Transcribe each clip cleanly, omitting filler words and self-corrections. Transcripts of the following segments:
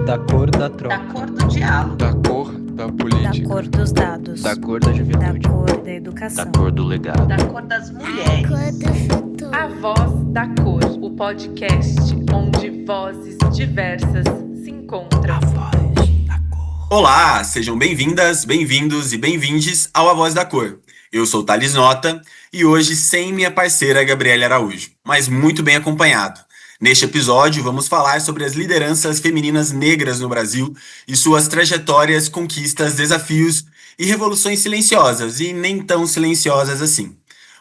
Da cor da troca. Da cor do diálogo. Da cor da política. Da cor dos dados. Da cor da juventude. Da cor da educação. Da cor do legado. Da cor das mulheres. Da cor do futuro. A Voz da Cor, o podcast onde vozes diversas se encontram. A voz da cor. Olá, sejam bem-vindas, bem-vindos e bem-vindes ao A Voz da Cor. Eu sou Thales Nota e hoje sem minha parceira Gabriela Araújo, mas muito bem acompanhado. Neste episódio, vamos falar sobre as lideranças femininas negras no Brasil e suas trajetórias, conquistas, desafios e revoluções silenciosas e nem tão silenciosas assim.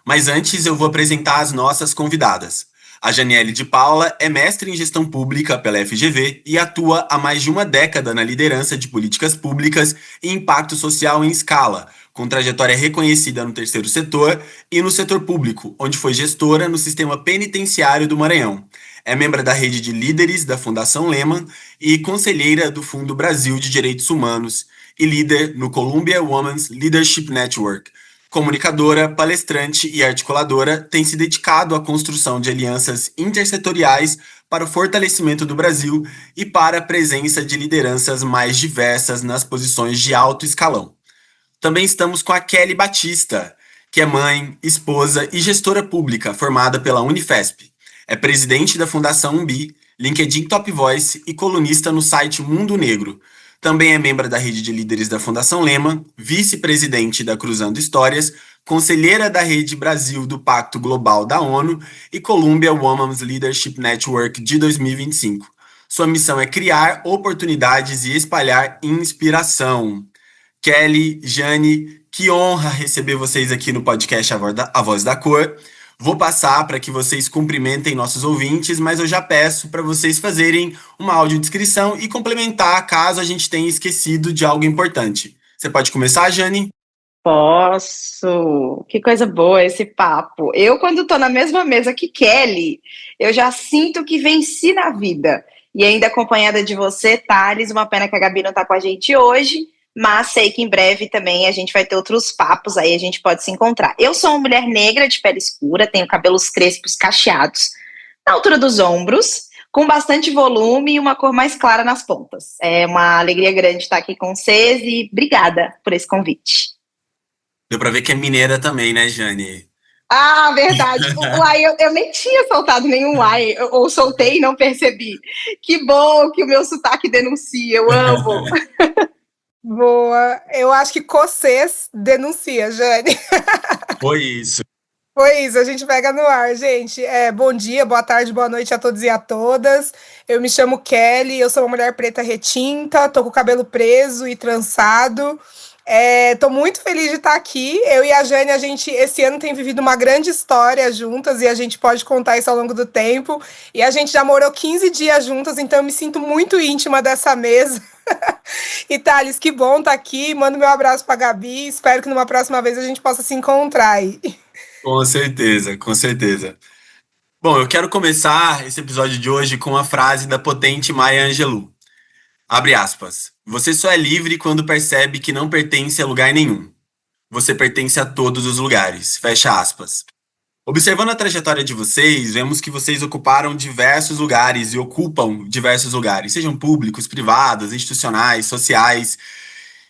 Mas antes eu vou apresentar as nossas convidadas. A Janiele de Paula é mestre em gestão pública pela FGV e atua há mais de uma década na liderança de políticas públicas e impacto social em escala, com trajetória reconhecida no terceiro setor e no setor público, onde foi gestora no sistema penitenciário do Maranhão. É membro da rede de líderes da Fundação Lehman e conselheira do Fundo Brasil de Direitos Humanos e líder no Columbia Women's Leadership Network. Comunicadora, palestrante e articuladora, tem se dedicado à construção de alianças intersetoriais para o fortalecimento do Brasil e para a presença de lideranças mais diversas nas posições de alto escalão. Também estamos com a Kelly Batista, que é mãe, esposa e gestora pública formada pela Unifesp. É presidente da Fundação Umbi, LinkedIn Top Voice e colunista no site Mundo Negro. Também é membro da rede de líderes da Fundação Lehman, vice-presidente da Cruzando Histórias, conselheira da Rede Brasil do Pacto Global da ONU e Columbia Women's Leadership Network de 2025. Sua missão é criar oportunidades e espalhar inspiração. Kelly, Jane, que honra receber vocês aqui no podcast A Voz da Cor. Vou passar para que vocês cumprimentem nossos ouvintes, mas eu já peço para vocês fazerem uma audiodescrição e complementar caso a gente tenha esquecido de algo importante. Você pode começar, Jane? Posso! Que coisa boa esse papo. Eu, quando tô na mesma mesa que Kelly, eu já sinto que venci na vida. E ainda acompanhada de você, Thales, uma pena que a Gabi não tá com a gente hoje, mas sei que em breve também a gente vai ter outros papos, aí a gente pode se encontrar. Eu sou uma mulher negra de pele escura, tenho cabelos crespos cacheados, na altura dos ombros, com bastante volume e uma cor mais clara nas pontas. É uma alegria grande estar aqui com vocês e obrigada por esse convite. Deu pra ver que é mineira também, né, Jane? Ah, verdade. Uai, eu nem tinha soltado nenhum uai, ou soltei e não percebi. Que bom que o meu sotaque denuncia, eu amo. Boa. Eu acho que Cossês denuncia, Jane. Foi isso. Foi isso, a gente pega no ar, gente. Bom dia, boa tarde, boa noite a todos e a todas. Eu me chamo Kelly, eu sou uma mulher preta retinta, tô com o cabelo preso e trançado. Tô muito feliz de estar aqui. Eu e a Jane, a gente esse ano tem vivido uma grande história juntas e a gente pode contar isso ao longo do tempo. E a gente já morou 15 dias juntas, então eu me sinto muito íntima dessa mesa. E Thales, que bom estar aqui. Mando meu abraço pra Gabi. Espero que numa próxima vez a gente possa se encontrar aí. Com certeza, com certeza. Bom, eu quero começar esse episódio de hoje com uma frase da potente Maya Angelou. Abre aspas. Você só é livre quando percebe que não pertence a lugar nenhum. Você pertence a todos os lugares. Fecha aspas. Observando a trajetória de vocês, vemos que vocês ocuparam diversos lugares e ocupam diversos lugares, sejam públicos, privados, institucionais, sociais.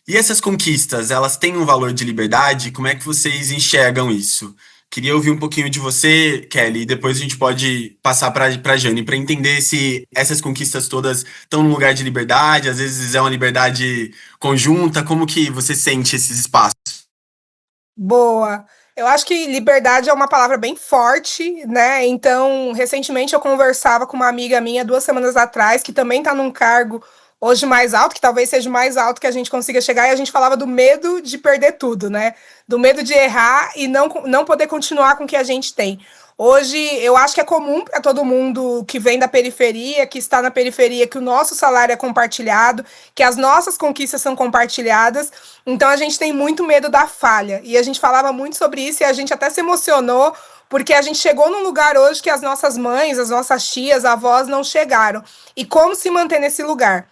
E essas conquistas, elas têm um valor de liberdade? Como é que vocês enxergam isso? Queria ouvir um pouquinho de você, Kelly, e depois a gente pode passar para a Jane, para entender se essas conquistas todas estão num lugar de liberdade, às vezes é uma liberdade conjunta, como que você sente esses espaços? Boa. Eu acho que liberdade é uma palavra bem forte, né? Então, recentemente eu conversava com uma amiga minha 2 semanas atrás, que também está num cargo hoje mais alto, que talvez seja o mais alto que a gente consiga chegar, e a gente falava do medo de perder tudo, né? Do medo de errar e não poder continuar com o que a gente tem. Hoje, eu acho que é comum para todo mundo que vem da periferia, que está na periferia, que o nosso salário é compartilhado, que as nossas conquistas são compartilhadas. Então, a gente tem muito medo da falha. E a gente falava muito sobre isso e a gente até se emocionou, porque a gente chegou num lugar hoje que as nossas mães, as nossas tias, avós não chegaram. E como se manter nesse lugar?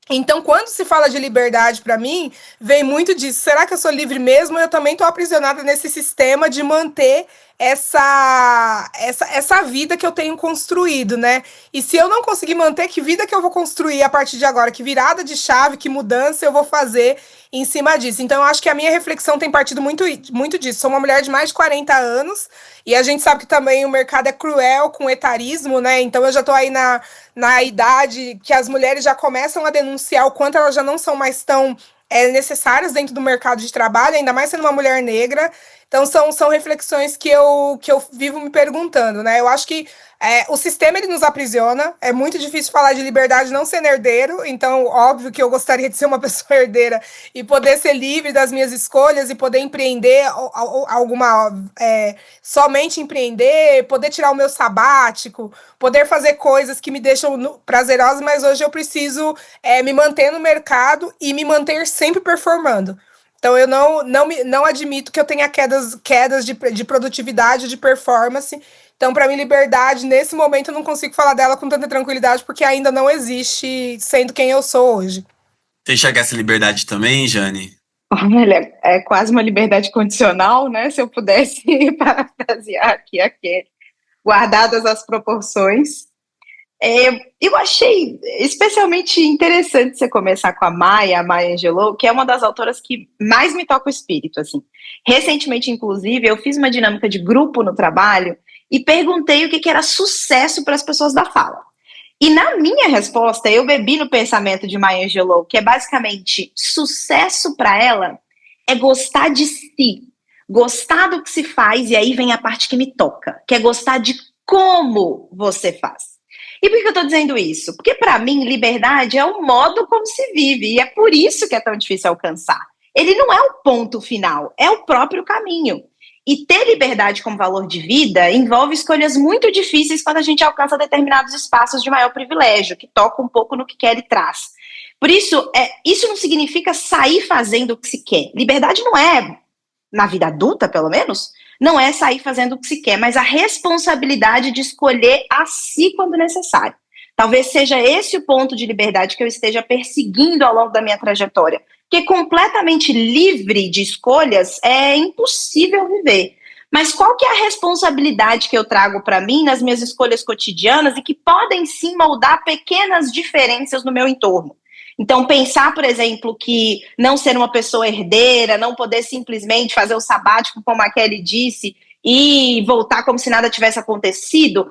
Então, quando se fala de liberdade, para mim, vem muito disso. Será que eu sou livre mesmo? Eu também estou aprisionada nesse sistema de manter essa vida que eu tenho construído, né? E se eu não conseguir manter, que vida que eu vou construir a partir de agora? Que virada de chave, que mudança eu vou fazer em cima disso? Então, eu acho que a minha reflexão tem partido muito disso. Sou uma mulher de mais de 40 anos e a gente sabe que também o mercado é cruel com o etarismo, né? Então, eu já tô aí na idade que as mulheres já começam a denunciar o quanto elas já não são mais tão necessárias dentro do mercado de trabalho, ainda mais sendo uma mulher negra. Então, são reflexões que eu vivo me perguntando, né? Eu acho que o sistema, ele nos aprisiona. É muito difícil falar de liberdade não sendo herdeiro. Então, óbvio que eu gostaria de ser uma pessoa herdeira e poder ser livre das minhas escolhas e poder empreender somente empreender, poder tirar o meu sabático, poder fazer coisas que me deixam prazerosas, mas hoje eu preciso me manter no mercado e me manter sempre performando. Então, eu não admito que eu tenha quedas de produtividade, de performance. Então, para mim, liberdade, nesse momento, eu não consigo falar dela com tanta tranquilidade, porque ainda não existe sendo quem eu sou hoje. Você enxerga essa liberdade também, Jane? Olha, é quase uma liberdade condicional, né? Se eu pudesse parafrasear aqui, guardadas as proporções. Eu achei especialmente interessante você começar com a Maya Angelou, que é uma das autoras que mais me toca o espírito, assim. Recentemente, inclusive, eu fiz uma dinâmica de grupo no trabalho e perguntei o que era sucesso para as pessoas da fala. E na minha resposta, eu bebi no pensamento de Maya Angelou, que é basicamente, sucesso para ela é gostar de si, gostar do que se faz, e aí vem a parte que me toca, que é gostar de como você faz. E por que eu estou dizendo isso? Porque, para mim, liberdade é o modo como se vive, e é por isso que é tão difícil alcançar. Ele não é o ponto final, é o próprio caminho. E ter liberdade como valor de vida envolve escolhas muito difíceis quando a gente alcança determinados espaços de maior privilégio, que toca um pouco no que Kelly traz. Por isso, isso não significa sair fazendo o que se quer. Liberdade não é, na vida adulta, pelo menos, não é sair fazendo o que se quer, mas a responsabilidade de escolher a si quando necessário. Talvez seja esse o ponto de liberdade que eu esteja perseguindo ao longo da minha trajetória. Porque completamente livre de escolhas é impossível viver. Mas qual que é a responsabilidade que eu trago para mim nas minhas escolhas cotidianas e que podem sim moldar pequenas diferenças no meu entorno? Então, pensar, por exemplo, que não ser uma pessoa herdeira, não poder simplesmente fazer o sabático, como a Kelly disse, e voltar como se nada tivesse acontecido,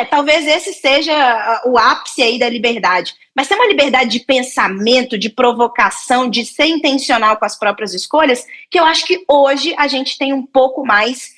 talvez esse seja o ápice aí da liberdade. Mas tem uma liberdade de pensamento, de provocação, de ser intencional com as próprias escolhas, que eu acho que hoje a gente tem um pouco mais,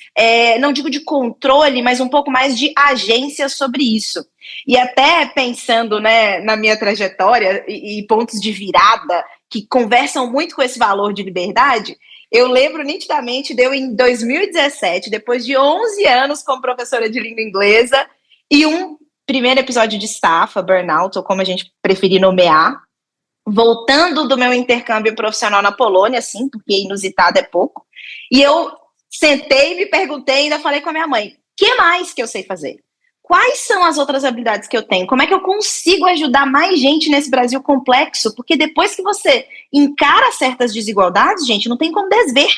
não digo de controle, mas um pouco mais de agência sobre isso. E até pensando, né, na minha trajetória e pontos de virada que conversam muito com esse valor de liberdade, eu lembro nitidamente de eu em 2017, depois de 11 anos como professora de língua inglesa, e um primeiro episódio de estafa, burnout, ou como a gente preferir nomear, voltando do meu intercâmbio profissional na Polônia, assim, porque inusitado é pouco, e eu sentei e me perguntei, ainda falei com a minha mãe, o que mais que eu sei fazer? Quais são as outras habilidades que eu tenho? Como é que eu consigo ajudar mais gente nesse Brasil complexo? Porque depois que você encara certas desigualdades, gente, não tem como desver.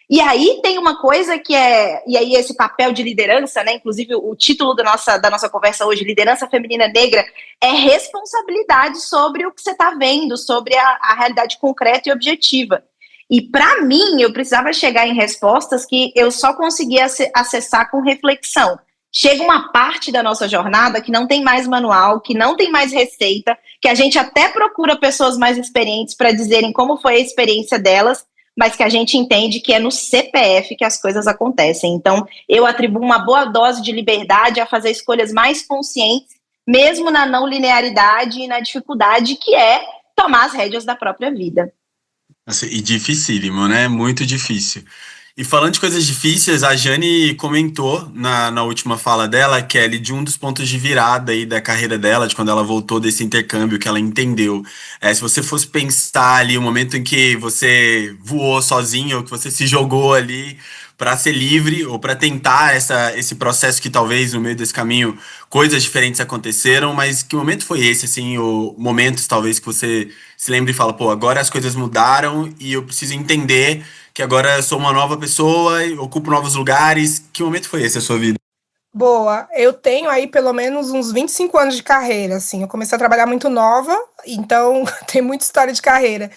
E aí tem uma coisa que e aí esse papel de liderança, né? Inclusive o título da nossa conversa hoje, Liderança Feminina Negra, é responsabilidade sobre o que você está vendo, sobre a realidade concreta e objetiva. E para mim, eu precisava chegar em respostas que eu só conseguia acessar com reflexão. Chega uma parte da nossa jornada que não tem mais manual, que não tem mais receita, que a gente até procura pessoas mais experientes para dizerem como foi a experiência delas, mas que a gente entende que é no CPF que as coisas acontecem. Então, eu atribuo uma boa dose de liberdade a fazer escolhas mais conscientes, mesmo na não linearidade e na dificuldade que é tomar as rédeas da própria vida. E dificílimo, né? Muito difícil. E falando de coisas difíceis, a Jane comentou na última fala dela, Kelly, de um dos pontos de virada aí da carreira dela, de quando ela voltou desse intercâmbio, que ela entendeu. Se você fosse pensar ali o momento em que você voou sozinho, ou que você se jogou ali para ser livre ou para tentar esse processo que talvez no meio desse caminho coisas diferentes aconteceram, mas que momento foi esse, assim, ou momentos talvez que você se lembre e fala, pô, agora as coisas mudaram e eu preciso entender que agora eu sou uma nova pessoa, ocupo novos lugares. Que momento foi esse na sua vida? Boa, eu tenho aí pelo menos uns 25 anos de carreira, assim, eu comecei a trabalhar muito nova, então tem muita história de carreira.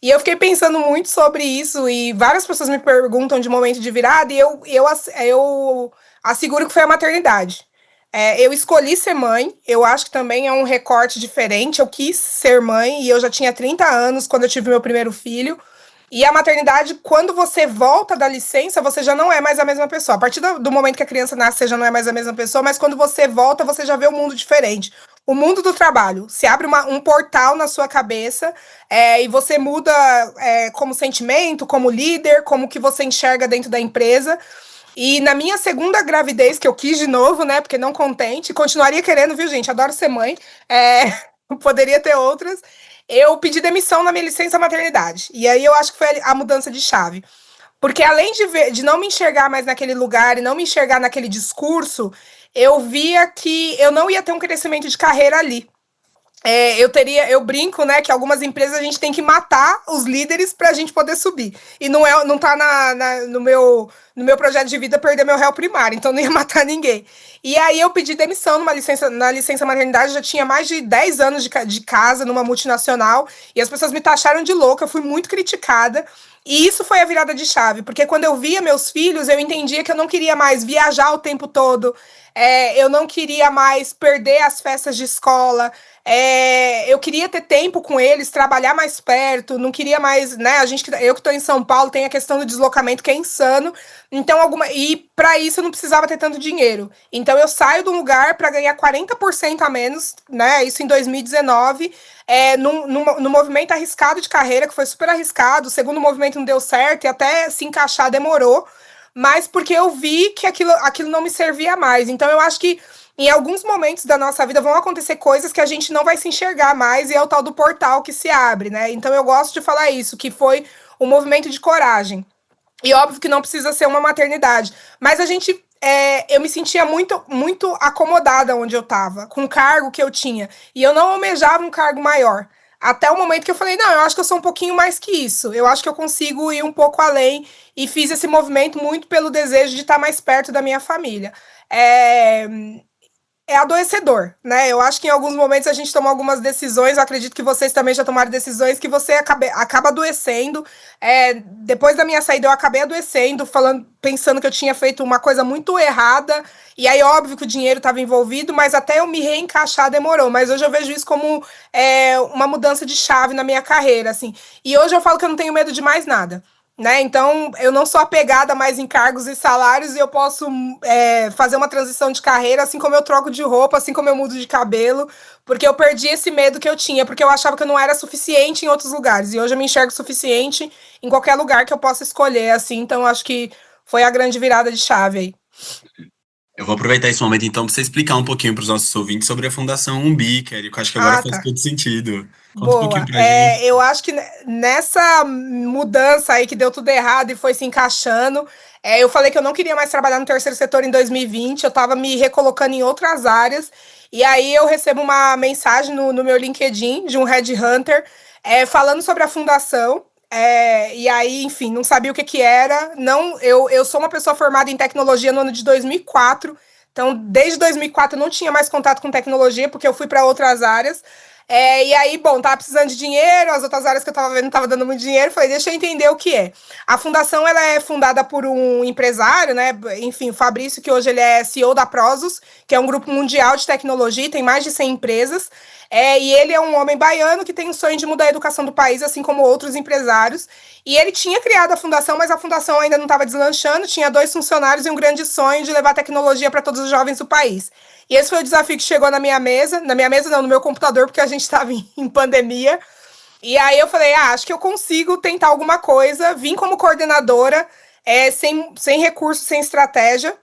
E eu fiquei pensando muito sobre isso, e várias pessoas me perguntam de momento de virada, e eu asseguro que foi a maternidade. Eu escolhi ser mãe, eu acho que também é um recorte diferente, eu quis ser mãe, e eu já tinha 30 anos quando eu tive meu primeiro filho, e a maternidade, quando você volta da licença, você já não é mais a mesma pessoa. A partir do momento que a criança nasce, você já não é mais a mesma pessoa, mas quando você volta, você já vê um mundo diferente. O mundo do trabalho. Se abre um portal na sua cabeça e você muda como sentimento, como líder, como que você enxerga dentro da empresa. E na minha segunda gravidez, que eu quis de novo, né, porque não contente, continuaria querendo, viu, gente? Adoro ser mãe. Poderia ter outras. Eu pedi demissão na minha licença maternidade. E aí eu acho que foi a mudança de chave. Porque além de não me enxergar mais naquele lugar e não me enxergar naquele discurso, eu via que eu não ia ter um crescimento de carreira ali. Eu brinco, né, que algumas empresas a gente tem que matar os líderes para a gente poder subir. E não tá no meu projeto de vida perder meu réu primário, então não ia matar ninguém. E aí eu pedi demissão na licença maternidade, já tinha mais de 10 anos de casa numa multinacional, e as pessoas me taxaram de louca, eu fui muito criticada. E isso foi a virada de chave, porque quando eu via meus filhos, eu entendia que eu não queria mais viajar o tempo todo, eu não queria mais perder as festas de escola, eu queria ter tempo com eles, trabalhar mais perto, não queria mais, né, eu que estou em São Paulo, tem a questão do deslocamento que é insano, então e para isso eu não precisava ter tanto dinheiro, então eu saio de um lugar para ganhar 40% a menos, né, isso em 2019, num movimento arriscado de carreira, que foi super arriscado, o segundo movimento não deu certo, e até se encaixar demorou, mas porque eu vi que aquilo não me servia mais. Então eu acho que em alguns momentos da nossa vida vão acontecer coisas que a gente não vai se enxergar mais, e é o tal do portal que se abre, né? Então eu gosto de falar isso, que foi um movimento de coragem. E óbvio que não precisa ser uma maternidade, mas eu me sentia muito, muito acomodada onde eu estava, com o cargo que eu tinha. E eu não almejava um cargo maior. Até o momento que eu falei, não, eu acho que eu sou um pouquinho mais que isso. Eu acho que eu consigo ir um pouco além. E fiz esse movimento muito pelo desejo de estar mais perto da minha família. É adoecedor, né? Eu acho que em alguns momentos a gente toma algumas decisões, eu acredito que vocês também já tomaram decisões, que você acaba adoecendo. Depois da minha saída, eu acabei adoecendo, pensando que eu tinha feito uma coisa muito errada, e aí óbvio que o dinheiro estava envolvido, mas até eu me reencaixar demorou. Mas hoje eu vejo isso como uma mudança de chave na minha carreira, assim. E hoje eu falo que eu não tenho medo de mais nada. Né? Então, eu não sou apegada mais em cargos e salários, e eu posso fazer uma transição de carreira, assim como eu troco de roupa, assim como eu mudo de cabelo, porque eu perdi esse medo que eu tinha, porque eu achava que eu não era suficiente em outros lugares, e hoje eu me enxergo suficiente em qualquer lugar que eu possa escolher, assim, então acho que foi a grande virada de chave aí. Eu vou aproveitar esse momento, então, para você explicar um pouquinho para os nossos ouvintes sobre a Fundação Umbi, que eu acho que agora faz todo sentido. Conta um pouquinho pra gente. Eu acho que nessa mudança aí que deu tudo errado e foi se encaixando, eu falei que eu não queria mais trabalhar no terceiro setor em 2020, eu estava me recolocando em outras áreas, e aí eu recebo uma mensagem no meu LinkedIn de um headhunter falando sobre a fundação. E aí, enfim, não sabia o que era. Não, eu sou uma pessoa formada em tecnologia no ano de 2004, então desde 2004 eu não tinha mais contato com tecnologia, porque eu fui para outras áreas. E aí, bom, tava precisando de dinheiro, as outras áreas que eu tava vendo não tava dando muito dinheiro, falei, deixa eu entender o que é. A fundação, ela é fundada por um empresário, né, enfim, o Fabrício, que hoje ele é CEO da Prosus, que é um grupo mundial de tecnologia, tem mais de 100 empresas, e ele é um homem baiano que tem o sonho de mudar a educação do país, assim como outros empresários, e ele tinha criado a fundação, mas a fundação ainda não estava deslanchando, tinha 2 funcionários e um grande sonho de levar tecnologia para todos os jovens do país. E esse foi o desafio que chegou na minha mesa não, no meu computador, porque a gente estava em pandemia. E aí eu falei, acho que eu consigo tentar alguma coisa. Vim como coordenadora, sem recurso, sem estratégia.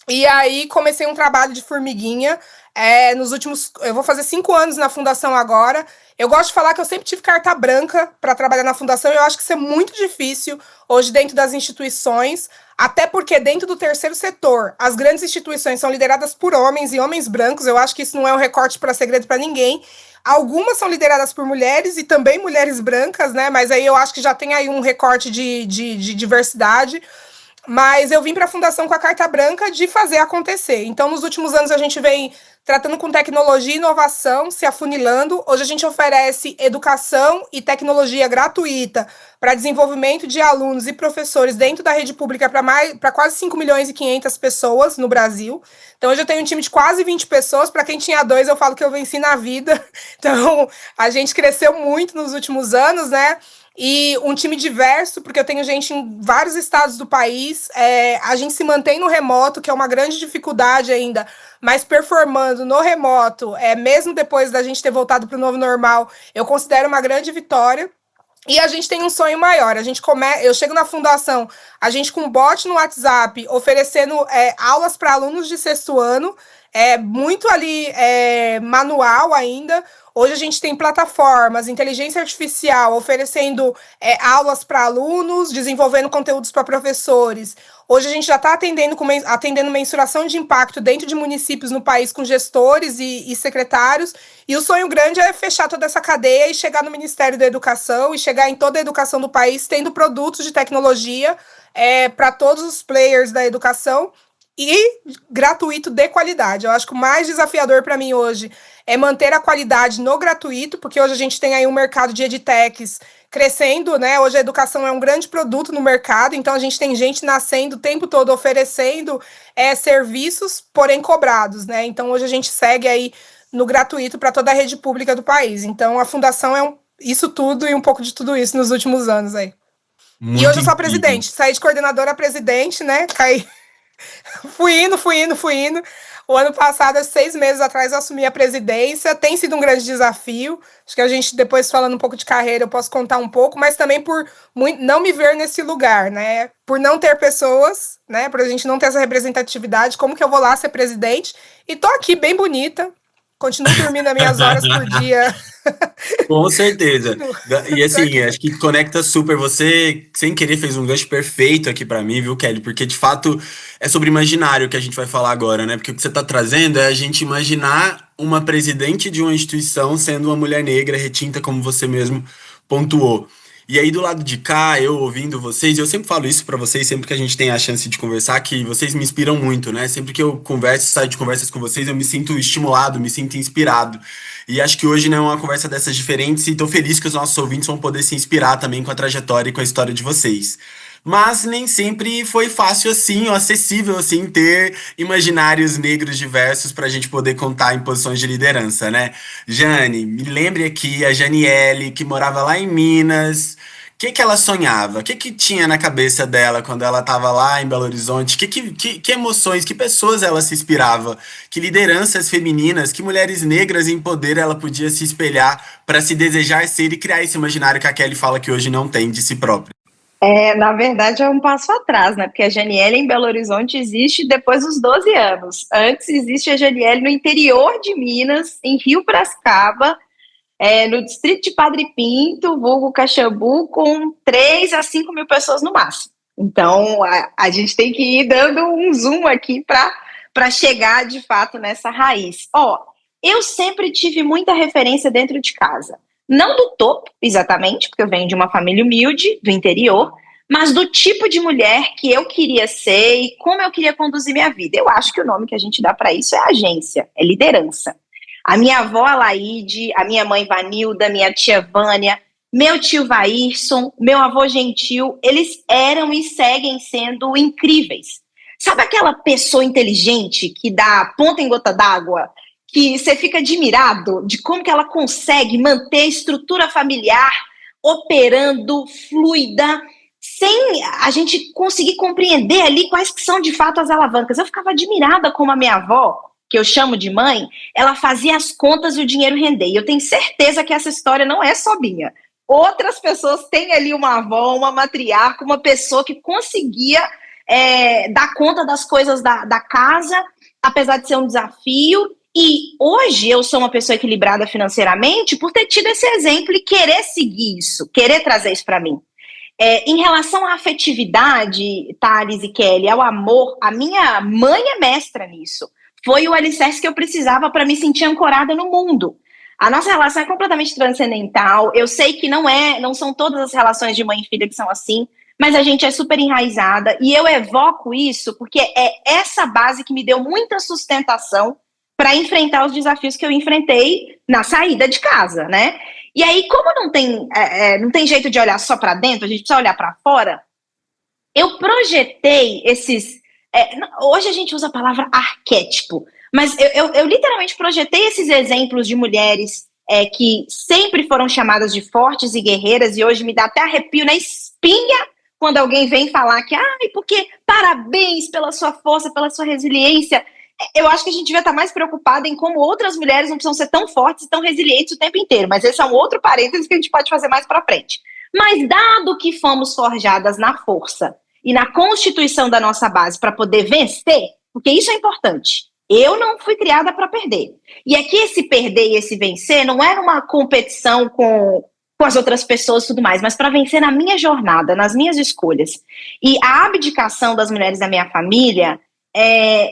E aí comecei um trabalho de formiguinha. Eu vou fazer 5 anos na fundação agora. Eu gosto de falar que eu sempre tive carta branca para trabalhar na fundação e eu acho que isso é muito difícil hoje dentro das instituições, até porque dentro do terceiro setor, as grandes instituições são lideradas por homens e homens brancos. Eu acho que isso não é um recorte para segredo para ninguém. Algumas são lideradas por mulheres e também mulheres brancas, né? Mas aí eu acho que já tem aí um recorte de diversidade. Mas eu vim para a fundação com a carta branca de fazer acontecer. Então, nos últimos anos, a gente vem tratando com tecnologia e inovação, se afunilando. Hoje a gente oferece educação e tecnologia gratuita para desenvolvimento de alunos e professores dentro da rede pública para quase 5 milhões e 500 pessoas no Brasil. Então, hoje eu tenho um time de quase 20 pessoas. Para quem tinha 2, eu falo que eu venci na vida. Então, a gente cresceu muito nos últimos anos, né? E um time diverso, porque eu tenho gente em vários estados do país. A gente se mantém no remoto, que é uma grande dificuldade ainda, mas performando no remoto, mesmo depois da gente ter voltado para o novo normal, eu considero uma grande vitória. E a gente tem um sonho maior. Eu chego na fundação, a gente com bot no WhatsApp, oferecendo aulas para alunos de 6º ano, muito ali manual ainda. Hoje a gente tem plataformas, inteligência artificial, oferecendo aulas para alunos, desenvolvendo conteúdos para professores. Hoje a gente já está atendendo mensuração de impacto dentro de municípios no país com gestores e secretários. E o sonho grande é fechar toda essa cadeia e chegar no Ministério da Educação e chegar em toda a educação do país, tendo produtos de tecnologia para todos os players da educação e gratuito de qualidade. Eu acho que o mais desafiador para mim hoje é manter a qualidade no gratuito, porque hoje a gente tem aí um mercado de edtechs crescendo, né? Hoje a educação é um grande produto no mercado, então a gente tem gente nascendo o tempo todo oferecendo serviços, porém cobrados, né? Então hoje a gente segue aí no gratuito para toda a rede pública do país. Então a fundação é isso tudo e um pouco de tudo isso nos últimos anos aí. Muito e hoje eu sou a incrível. presidente, saí de coordenadora a presidente, né? Caí. Fui indo. O ano passado, 6 meses atrás, eu assumi a presidência. Tem sido um grande desafio. Acho que a gente, depois falando um pouco de carreira, eu posso contar um pouco, mas também por não me ver nesse lugar, né? Por não ter pessoas, né? Por a gente não ter essa representatividade, como que eu vou lá ser presidente? E tô aqui bem bonita. Continuo dormindo as minhas horas por dia. Com certeza. E assim, acho que conecta super. Você, sem querer, fez um gancho perfeito aqui pra mim, viu, Kelly? Porque, de fato, é sobre imaginário que a gente vai falar agora, né? Porque o que você tá trazendo é a gente imaginar uma presidente de uma instituição sendo uma mulher negra, retinta, como você mesmo pontuou. E aí, do lado de cá, eu ouvindo vocês, eu sempre falo isso pra vocês, sempre que a gente tem a chance de conversar, que vocês me inspiram muito, né? Sempre que eu saio de conversas com vocês, eu me sinto estimulado, me sinto inspirado. E acho que hoje, né, é uma conversa dessas diferentes, e tô feliz que os nossos ouvintes vão poder se inspirar também com a trajetória e com a história de vocês. Mas nem sempre foi fácil assim, ou acessível assim, ter imaginários negros diversos para a gente poder contar em posições de liderança, né? Jane, me lembre aqui a Janiele, que morava lá em Minas. O que ela sonhava? O que tinha na cabeça dela quando ela estava lá em Belo Horizonte? Que emoções, que pessoas ela se inspirava? Que lideranças femininas, que mulheres negras em poder ela podia se espelhar para se desejar ser e criar esse imaginário que a Kelly fala que hoje não tem de si própria? Na verdade, é um passo atrás, né? Porque a Janiele em Belo Horizonte existe depois dos 12 anos. Antes existe a Janiele no interior de Minas, em Rio Piracicaba, no distrito de Padre Pinto, vulgo Caxambu, com 3 a 5 mil pessoas no máximo. Então, a gente tem que ir dando um zoom aqui para chegar, de fato, nessa raiz. Eu sempre tive muita referência dentro de casa. Não do topo, exatamente, porque eu venho de uma família humilde, do interior, mas do tipo de mulher que eu queria ser e como eu queria conduzir minha vida. Eu acho que o nome que a gente dá para isso é agência, é liderança. A minha avó Alaide, a minha mãe Vanilda, minha tia Vânia, meu tio Vaírson, meu avô Gentil, eles eram e seguem sendo incríveis. Sabe aquela pessoa inteligente que dá ponta em gota d'água, que você fica admirado de como que ela consegue manter a estrutura familiar operando fluida, sem a gente conseguir compreender ali quais que são de fato as alavancas. Eu ficava admirada como a minha avó, que eu chamo de mãe, ela fazia as contas e o dinheiro render. E eu tenho certeza que essa história não é só minha. Outras pessoas têm ali uma avó, uma matriarca, uma pessoa que conseguia dar conta das coisas da casa, apesar de ser um desafio, E hoje eu sou uma pessoa equilibrada financeiramente por ter tido esse exemplo e querer seguir isso, querer trazer isso para mim. Em relação à afetividade, Thales e Kelly, ao amor, a minha mãe é mestra nisso. Foi o alicerce que eu precisava para me sentir ancorada no mundo. A nossa relação é completamente transcendental. Eu sei que não são todas as relações de mãe e filha que são assim, mas a gente é super enraizada e eu evoco isso porque é essa base que me deu muita sustentação para enfrentar os desafios que eu enfrentei na saída de casa, né? E aí, como não tem jeito de olhar só para dentro, a gente precisa olhar para fora, eu projetei esses... hoje a gente usa a palavra arquétipo, mas eu literalmente projetei esses exemplos de mulheres que sempre foram chamadas de fortes e guerreiras, e hoje me dá até arrepio na espinha quando alguém vem falar que, porque parabéns pela sua força, pela sua resiliência. Eu acho que a gente devia estar mais preocupada em como outras mulheres não precisam ser tão fortes e tão resilientes o tempo inteiro, mas esse é um outro parênteses que a gente pode fazer mais para frente. Mas dado que fomos forjadas na força e na constituição da nossa base para poder vencer, porque isso é importante, eu não fui criada para perder. E aqui esse perder e esse vencer não é uma competição com as outras pessoas e tudo mais, mas para vencer na minha jornada, nas minhas escolhas. E a abdicação das mulheres da minha família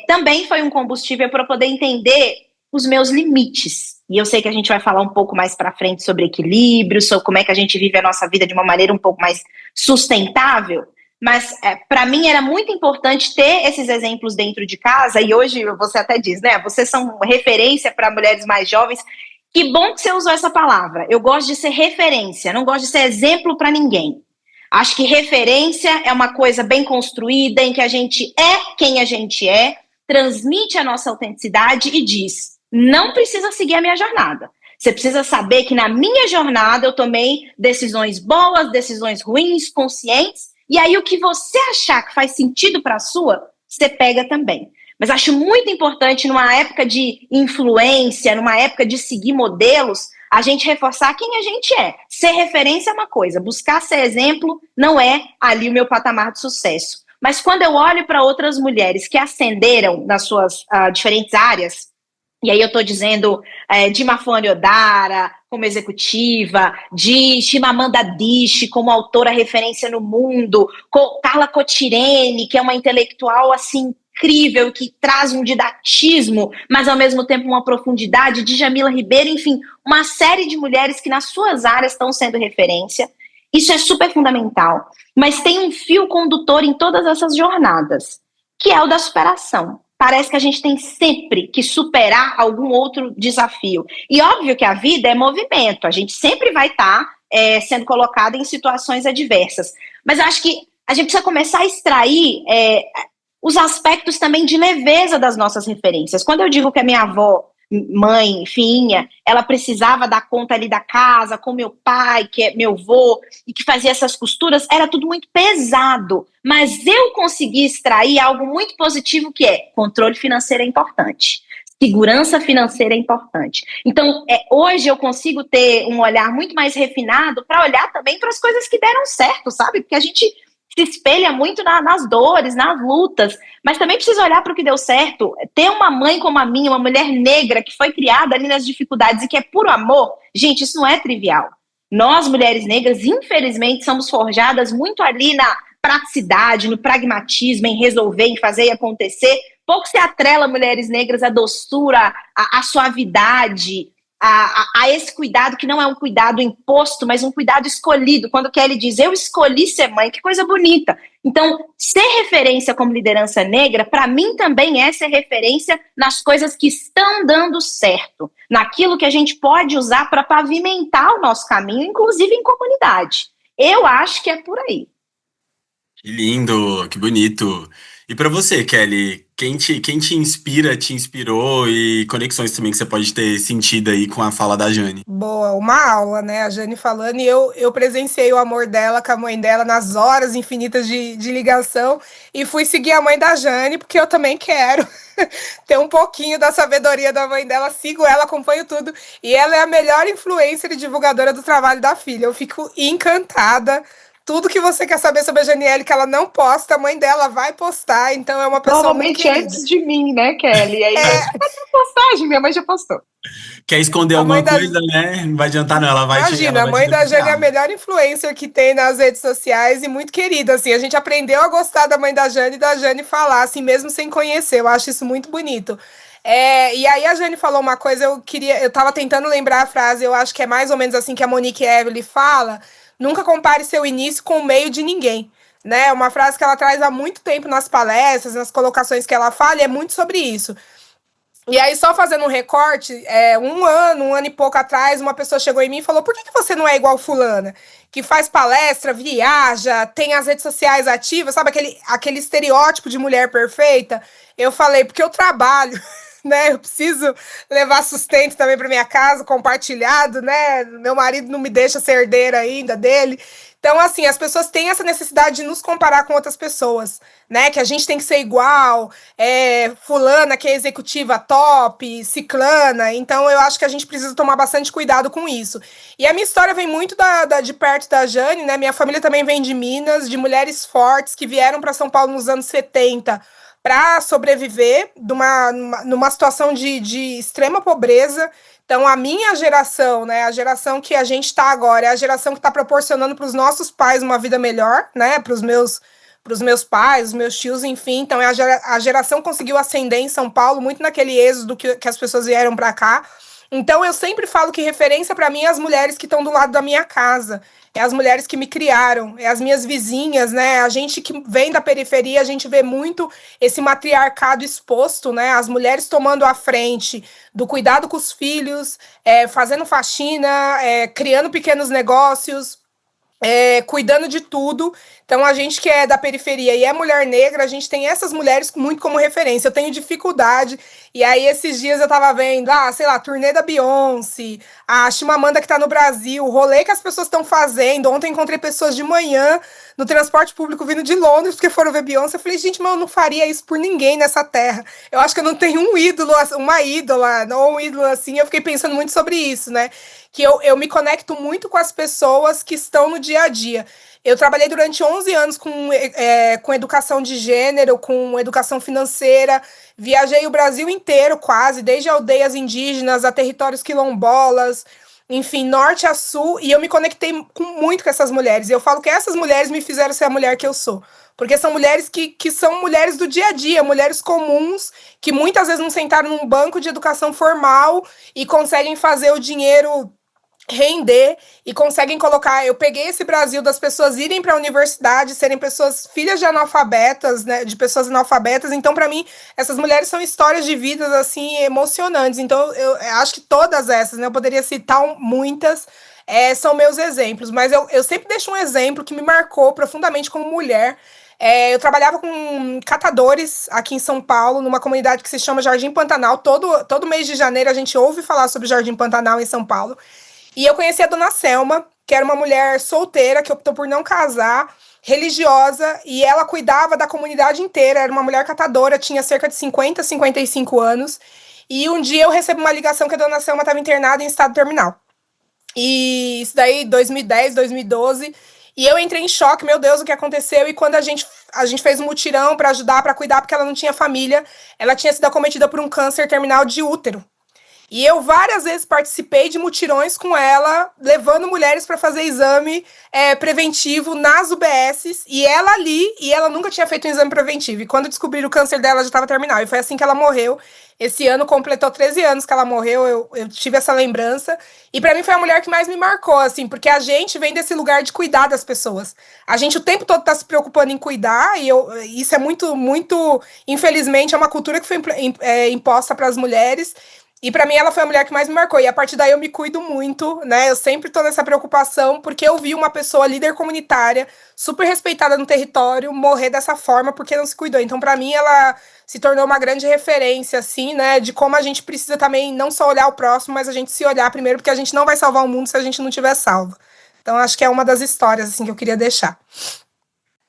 também foi um combustível para poder entender os meus limites. E eu sei que a gente vai falar um pouco mais para frente sobre equilíbrio, sobre como é que a gente vive a nossa vida de uma maneira um pouco mais sustentável, mas para mim era muito importante ter esses exemplos dentro de casa, e hoje você até diz, né, vocês são referência para mulheres mais jovens. Que bom que você usou essa palavra. Eu gosto de ser referência, não gosto de ser exemplo para ninguém. Acho que referência é uma coisa bem construída, em que a gente é quem a gente é, transmite a nossa autenticidade e diz, não precisa seguir a minha jornada. Você precisa saber que na minha jornada eu tomei decisões boas, decisões ruins, conscientes, e aí o que você achar que faz sentido para a sua, você pega também. Mas acho muito importante, numa época de influência, numa época de seguir modelos, a gente reforçar quem a gente é. Ser referência é uma coisa, buscar ser exemplo não é ali o meu patamar de sucesso. Mas quando eu olho para outras mulheres que ascenderam nas suas diferentes áreas, e aí eu estou dizendo de Mafone Odara como executiva, de Chimamanda Adichie como autora referência no mundo, Carla Cotirene, que é uma intelectual assim incrível, que traz um didatismo, mas ao mesmo tempo uma profundidade, de Jamila Ribeiro, enfim, uma série de mulheres que nas suas áreas estão sendo referência. Isso é super fundamental, mas tem um fio condutor em todas essas jornadas, que é o da superação. Parece que a gente tem sempre que superar algum outro desafio. E óbvio que a vida é movimento, a gente sempre vai estar sendo colocada em situações adversas. Mas eu acho que a gente precisa começar a extrair os aspectos também de leveza das nossas referências. Quando eu digo que a minha avó, mãe, filhinha, ela precisava dar conta ali da casa com meu pai, que é meu avô, e que fazia essas costuras, era tudo muito pesado. Mas eu consegui extrair algo muito positivo, que é controle financeiro é importante. Segurança financeira é importante. Então, hoje eu consigo ter um olhar muito mais refinado para olhar também para as coisas que deram certo, sabe? Porque a gente se espelha muito nas dores, nas lutas, mas também precisa olhar para o que deu certo. Ter uma mãe como a minha, uma mulher negra que foi criada ali nas dificuldades e que é puro amor, gente, isso não é trivial. Nós, mulheres negras, infelizmente, somos forjadas muito ali na praticidade, no pragmatismo, em resolver, em fazer e acontecer. Pouco se atrela mulheres negras à doçura, à suavidade, a esse cuidado que não é um cuidado imposto, mas um cuidado escolhido. Quando Kelly diz, eu escolhi ser mãe, que coisa bonita. Então, ser referência como liderança negra, para mim também é ser referência nas coisas que estão dando certo, naquilo que a gente pode usar para pavimentar o nosso caminho, inclusive em comunidade. Eu acho que é por aí. Que lindo, que bonito. E para você, Kelly, quem te inspira, te inspirou e conexões também que você pode ter sentido aí com a fala da Jane? Boa, uma aula, né? A Jane falando, e eu presenciei o amor dela com a mãe dela nas horas infinitas de ligação e fui seguir a mãe da Jane, porque eu também quero ter um pouquinho da sabedoria da mãe dela, sigo ela, acompanho tudo, e ela é a melhor influencer e divulgadora do trabalho da filha. Eu fico encantada Tudo que você quer saber sobre a Janiele que ela não posta, a mãe dela vai postar, então é uma pessoa muito Provavelmente querida. antes de mim, né, Kelly? E aí, postagem, minha mãe já postou. Quer esconder A alguma mãe da- coisa, né? Não vai adiantar, não. Ela vai Imagina, ela a vai mãe te da Jane é a denunciar. melhor influencer que tem nas redes sociais e muito querida, assim, a gente aprendeu a gostar da mãe da Jane e da Jane falar, assim, mesmo sem conhecer, eu acho isso muito bonito. E aí a Jane falou uma coisa, eu tava tentando lembrar a frase, eu acho que é mais ou menos assim que a Monique Evelyn fala, nunca compare seu início com o meio de ninguém, né, uma frase que ela traz há muito tempo nas palestras, nas colocações que ela fala, e é muito sobre isso. E aí, só fazendo um recorte, um ano e pouco atrás, uma pessoa chegou em mim e falou: por que você não é igual fulana? Que faz palestra, viaja, tem as redes sociais ativas, sabe aquele estereótipo de mulher perfeita? Eu falei, porque eu trabalho, né? Eu preciso levar sustento também para minha casa, compartilhado, né? Meu marido não me deixa ser herdeira ainda dele. Então, assim, as pessoas têm essa necessidade de nos comparar com outras pessoas, né? Que a gente tem que ser igual, fulana que é executiva top, ciclana. Então, eu acho que a gente precisa tomar bastante cuidado com isso. E a minha história vem muito de perto da Jane, né? Minha família também vem de Minas, de mulheres fortes que vieram para São Paulo nos anos 70 para sobreviver numa situação de extrema pobreza. Então, a minha geração, né, a geração que a gente está agora, é a geração que está proporcionando para os nossos pais uma vida melhor, né, para os meus pais, os meus tios, enfim. Então, a geração que conseguiu ascender em São Paulo, muito naquele êxodo que as pessoas vieram para cá. Então, eu sempre falo que referência para mim é as mulheres que estão do lado da minha casa. É as mulheres que me criaram, é as minhas vizinhas, né? A gente que vem da periferia, a gente vê muito esse matriarcado exposto, né? As mulheres tomando a frente do cuidado com os filhos, fazendo faxina, criando pequenos negócios, cuidando de tudo. Então, a gente que é da periferia e é mulher negra, a gente tem essas mulheres muito como referência. Eu tenho dificuldade. E aí, esses dias eu tava vendo, sei lá, turnê da Beyoncé, a Chimamanda que tá no Brasil, o rolê que as pessoas estão fazendo. Ontem encontrei pessoas de manhã no transporte público vindo de Londres porque foram ver Beyoncé. Eu falei, gente, mas eu não faria isso por ninguém nessa terra. Eu acho que eu não tenho um ídolo, uma ídola, ou um ídolo assim. Eu fiquei pensando muito sobre isso, né? Que eu me conecto muito com as pessoas que estão no dia a dia. Eu trabalhei durante 11 anos com educação de gênero, com educação financeira, viajei o Brasil inteiro quase, desde aldeias indígenas a territórios quilombolas, enfim, norte a sul, e eu me conectei muito com essas mulheres. E eu falo que essas mulheres me fizeram ser a mulher que eu sou. Porque são mulheres que são mulheres do dia a dia, mulheres comuns, que muitas vezes não sentaram num banco de educação formal e conseguem fazer o dinheiro render e conseguem colocar. Eu peguei esse Brasil das pessoas irem para a universidade, serem pessoas filhas de analfabetas, né, de pessoas analfabetas. Então, para mim, essas mulheres são histórias de vidas assim emocionantes. Então, eu acho que todas essas, né, eu poderia citar muitas, são meus exemplos. Mas eu sempre deixo um exemplo que me marcou profundamente como mulher. Eu trabalhava com catadores aqui em São Paulo, numa comunidade que se chama Jardim Pantanal. Todo mês de janeiro a gente ouve falar sobre Jardim Pantanal em São Paulo. E eu conheci a dona Selma, que era uma mulher solteira, que optou por não casar, religiosa, e ela cuidava da comunidade inteira, era uma mulher catadora, tinha cerca de 50, 55 anos, e um dia eu recebo uma ligação que a dona Selma estava internada em estado terminal. E isso daí, 2010, 2012, e eu entrei em choque, meu Deus, o que aconteceu? E quando a gente fez um mutirão para ajudar, para cuidar, porque ela não tinha família, ela tinha sido acometida por um câncer terminal de útero. E eu várias vezes participei de mutirões com ela, levando mulheres para fazer exame preventivo nas UBSs, e ela nunca tinha feito um exame preventivo. E quando descobriram o câncer dela, já estava terminal. E foi assim que ela morreu. Esse ano completou 13 anos que ela morreu, eu tive essa lembrança. E para mim foi a mulher que mais me marcou, assim, porque a gente vem desse lugar de cuidar das pessoas. A gente o tempo todo tá se preocupando em cuidar, e isso é muito, muito, infelizmente, é uma cultura que foi imposta para as mulheres. E pra mim ela foi a mulher que mais me marcou. E a partir daí eu me cuido muito, né? Eu sempre tô nessa preocupação, porque eu vi uma pessoa líder comunitária, super respeitada no território, morrer dessa forma porque não se cuidou. Então, pra mim, ela se tornou uma grande referência, assim, né? De como a gente precisa também não só olhar o próximo, mas a gente se olhar primeiro, porque a gente não vai salvar o mundo se a gente não tiver salvo. Então, acho que é uma das histórias, assim, que eu queria deixar.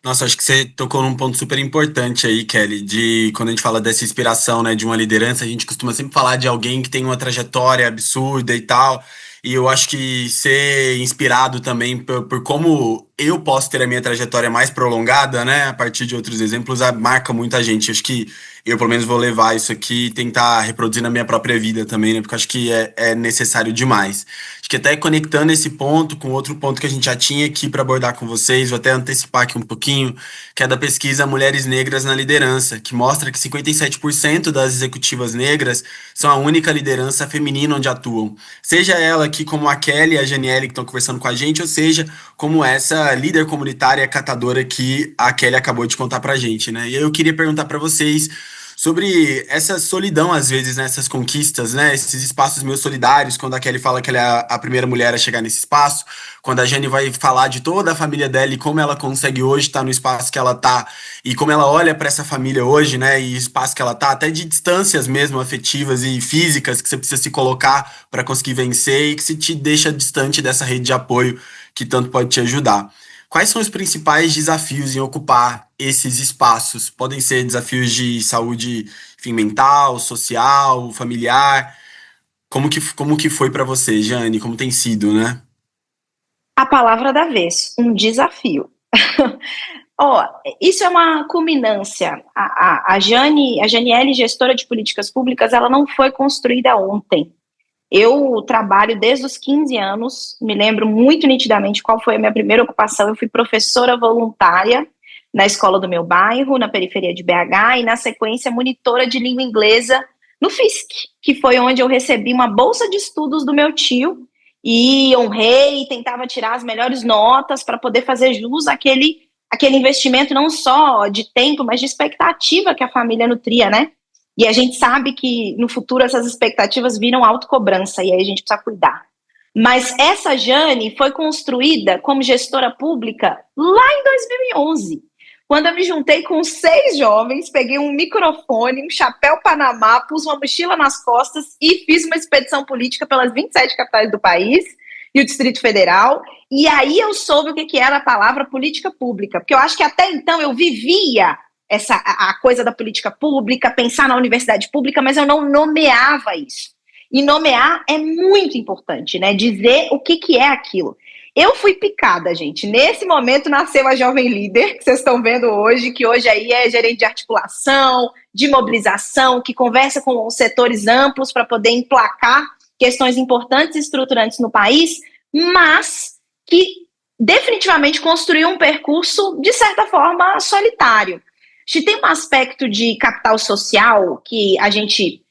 Nossa, acho que você tocou num ponto super importante aí, Kelly, de quando a gente fala dessa inspiração, né, de uma liderança, a gente costuma sempre falar de alguém que tem uma trajetória absurda e tal, e eu acho que ser inspirado também por como eu posso ter a minha trajetória mais prolongada, né? A partir de outros exemplos, marca muita gente. Acho que eu, pelo menos, vou levar isso aqui e tentar reproduzir na minha própria vida também, né? Porque acho que é necessário demais. Acho que até conectando esse ponto com outro ponto que a gente já tinha aqui para abordar com vocês, vou até antecipar aqui um pouquinho, que é da pesquisa Mulheres Negras na Liderança, que mostra que 57% das executivas negras são a única liderança feminina onde atuam. Seja ela aqui como a Kelly e a Janiele que estão conversando com a gente, ou seja, como essa líder comunitária catadora que a Kelly acabou de contar pra gente, né? E aí eu queria perguntar para vocês sobre essa solidão, às vezes, nessas conquistas, né? Esses espaços meio solidários, quando a Kelly fala que ela é a primeira mulher a chegar nesse espaço, quando a Jane vai falar de toda a família dela e como ela consegue hoje estar no espaço que ela tá, e como ela olha para essa família hoje, né? E o espaço que ela tá, até de distâncias mesmo, afetivas e físicas, que você precisa se colocar para conseguir vencer e que se te deixa distante dessa rede de apoio que tanto pode te ajudar. Quais são os principais desafios em ocupar esses espaços? Podem ser desafios de saúde, enfim, mental, social, familiar. Como que foi para você, Jane? Como tem sido, né? A palavra da vez, um desafio. Ó, isso é uma culminância. A Janiele, gestora de políticas públicas, ela não foi construída ontem. Eu trabalho desde os 15 anos, me lembro muito nitidamente qual foi a minha primeira ocupação. Eu fui professora voluntária na escola do meu bairro, na periferia de BH, e na sequência monitora de língua inglesa no FISC, que foi onde eu recebi uma bolsa de estudos do meu tio e honrei e tentava tirar as melhores notas para poder fazer jus àquele investimento não só de tempo, mas de expectativa que a família nutria, né? E a gente sabe que no futuro essas expectativas viram autocobrança e aí a gente precisa cuidar. Mas essa Jane foi construída como gestora pública lá em 2011, quando eu me juntei com 6 jovens, peguei um microfone, um chapéu Panamá, pus uma mochila nas costas e fiz uma expedição política pelas 27 capitais do país e o Distrito Federal. E aí eu soube o que era a palavra política pública, porque eu acho que até então eu vivia a coisa da política pública, pensar na universidade pública, mas eu não nomeava isso. E nomear é muito importante, né? Dizer o que é aquilo. Eu fui picada, gente. Nesse momento nasceu a Jovem Líder, que vocês estão vendo hoje, que hoje aí é gerente de articulação, de mobilização, que conversa com os setores amplos para poder emplacar questões importantes e estruturantes no país, mas que definitivamente construiu um percurso, de certa forma, solitário. Acho que tem um aspecto de capital social que a gente,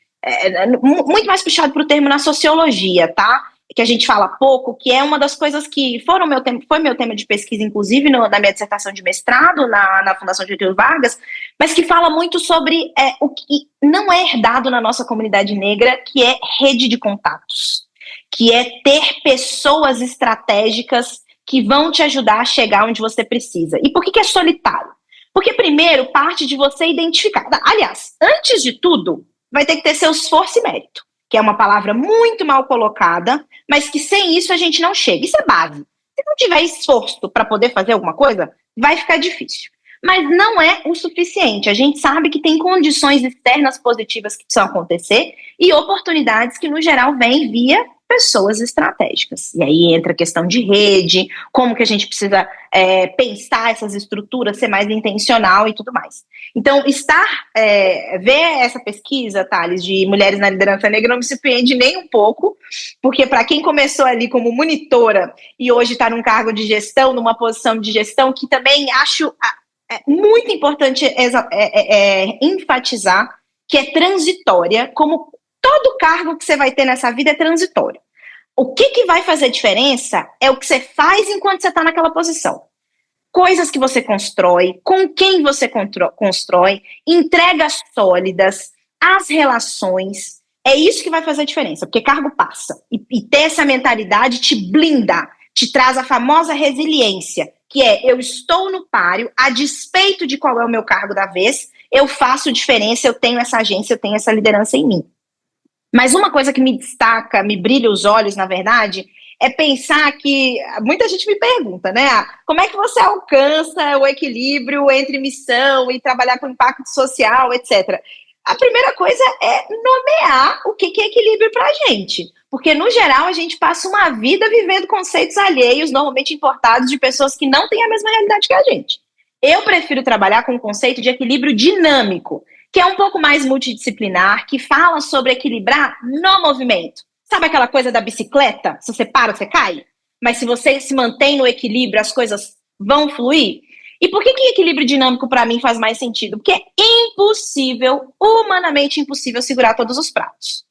muito mais puxado para o termo na sociologia, tá? Que a gente fala pouco, que é uma das coisas que foi meu tema de pesquisa, inclusive, na minha dissertação de mestrado, na Fundação Getúlio Vargas, mas que fala muito sobre o que não é herdado na nossa comunidade negra, que é rede de contatos, que é ter pessoas estratégicas que vão te ajudar a chegar onde você precisa. E por que é solitário? Porque, primeiro, parte de você identificar. Aliás, antes de tudo, vai ter que ter seu esforço e mérito, que é uma palavra muito mal colocada, mas que sem isso a gente não chega. Isso é base. Se não tiver esforço para poder fazer alguma coisa, vai ficar difícil. Mas não é o suficiente. A gente sabe que tem condições externas positivas que precisam acontecer e oportunidades que, no geral, vêm via pessoas estratégicas. E aí entra a questão de rede, como que a gente precisa pensar essas estruturas, ser mais intencional e tudo mais. Então, ver essa pesquisa, Thales, de mulheres na liderança negra não me surpreende nem um pouco, porque para quem começou ali como monitora e hoje está num cargo de gestão, numa posição de gestão, que também acho muito importante enfatizar que é transitória, como todo cargo que você vai ter nessa vida é transitório. O que vai fazer diferença é o que você faz enquanto você está naquela posição. Coisas que você constrói, com quem você constrói, entregas sólidas, as relações. É isso que vai fazer diferença, porque cargo passa. E ter essa mentalidade te blinda, te traz a famosa resiliência, que é eu estou no páreo, a despeito de qual é o meu cargo da vez, eu faço diferença, eu tenho essa agência, eu tenho essa liderança em mim. Mas uma coisa que me destaca, me brilha os olhos, na verdade, é pensar que, muita gente me pergunta, né, como é que você alcança o equilíbrio entre missão e trabalhar com impacto social, etc. A primeira coisa é nomear o que é equilíbrio pra gente. Porque, no geral, a gente passa uma vida vivendo conceitos alheios, normalmente importados de pessoas que não têm a mesma realidade que a gente. Eu prefiro trabalhar com o conceito de equilíbrio dinâmico, que é um pouco mais multidisciplinar, que fala sobre equilibrar no movimento. Sabe aquela coisa da bicicleta? Se você para, você cai? Mas se você se mantém no equilíbrio, as coisas vão fluir? E por que equilíbrio dinâmico para mim faz mais sentido? Porque é impossível, humanamente impossível, segurar todos os pratos.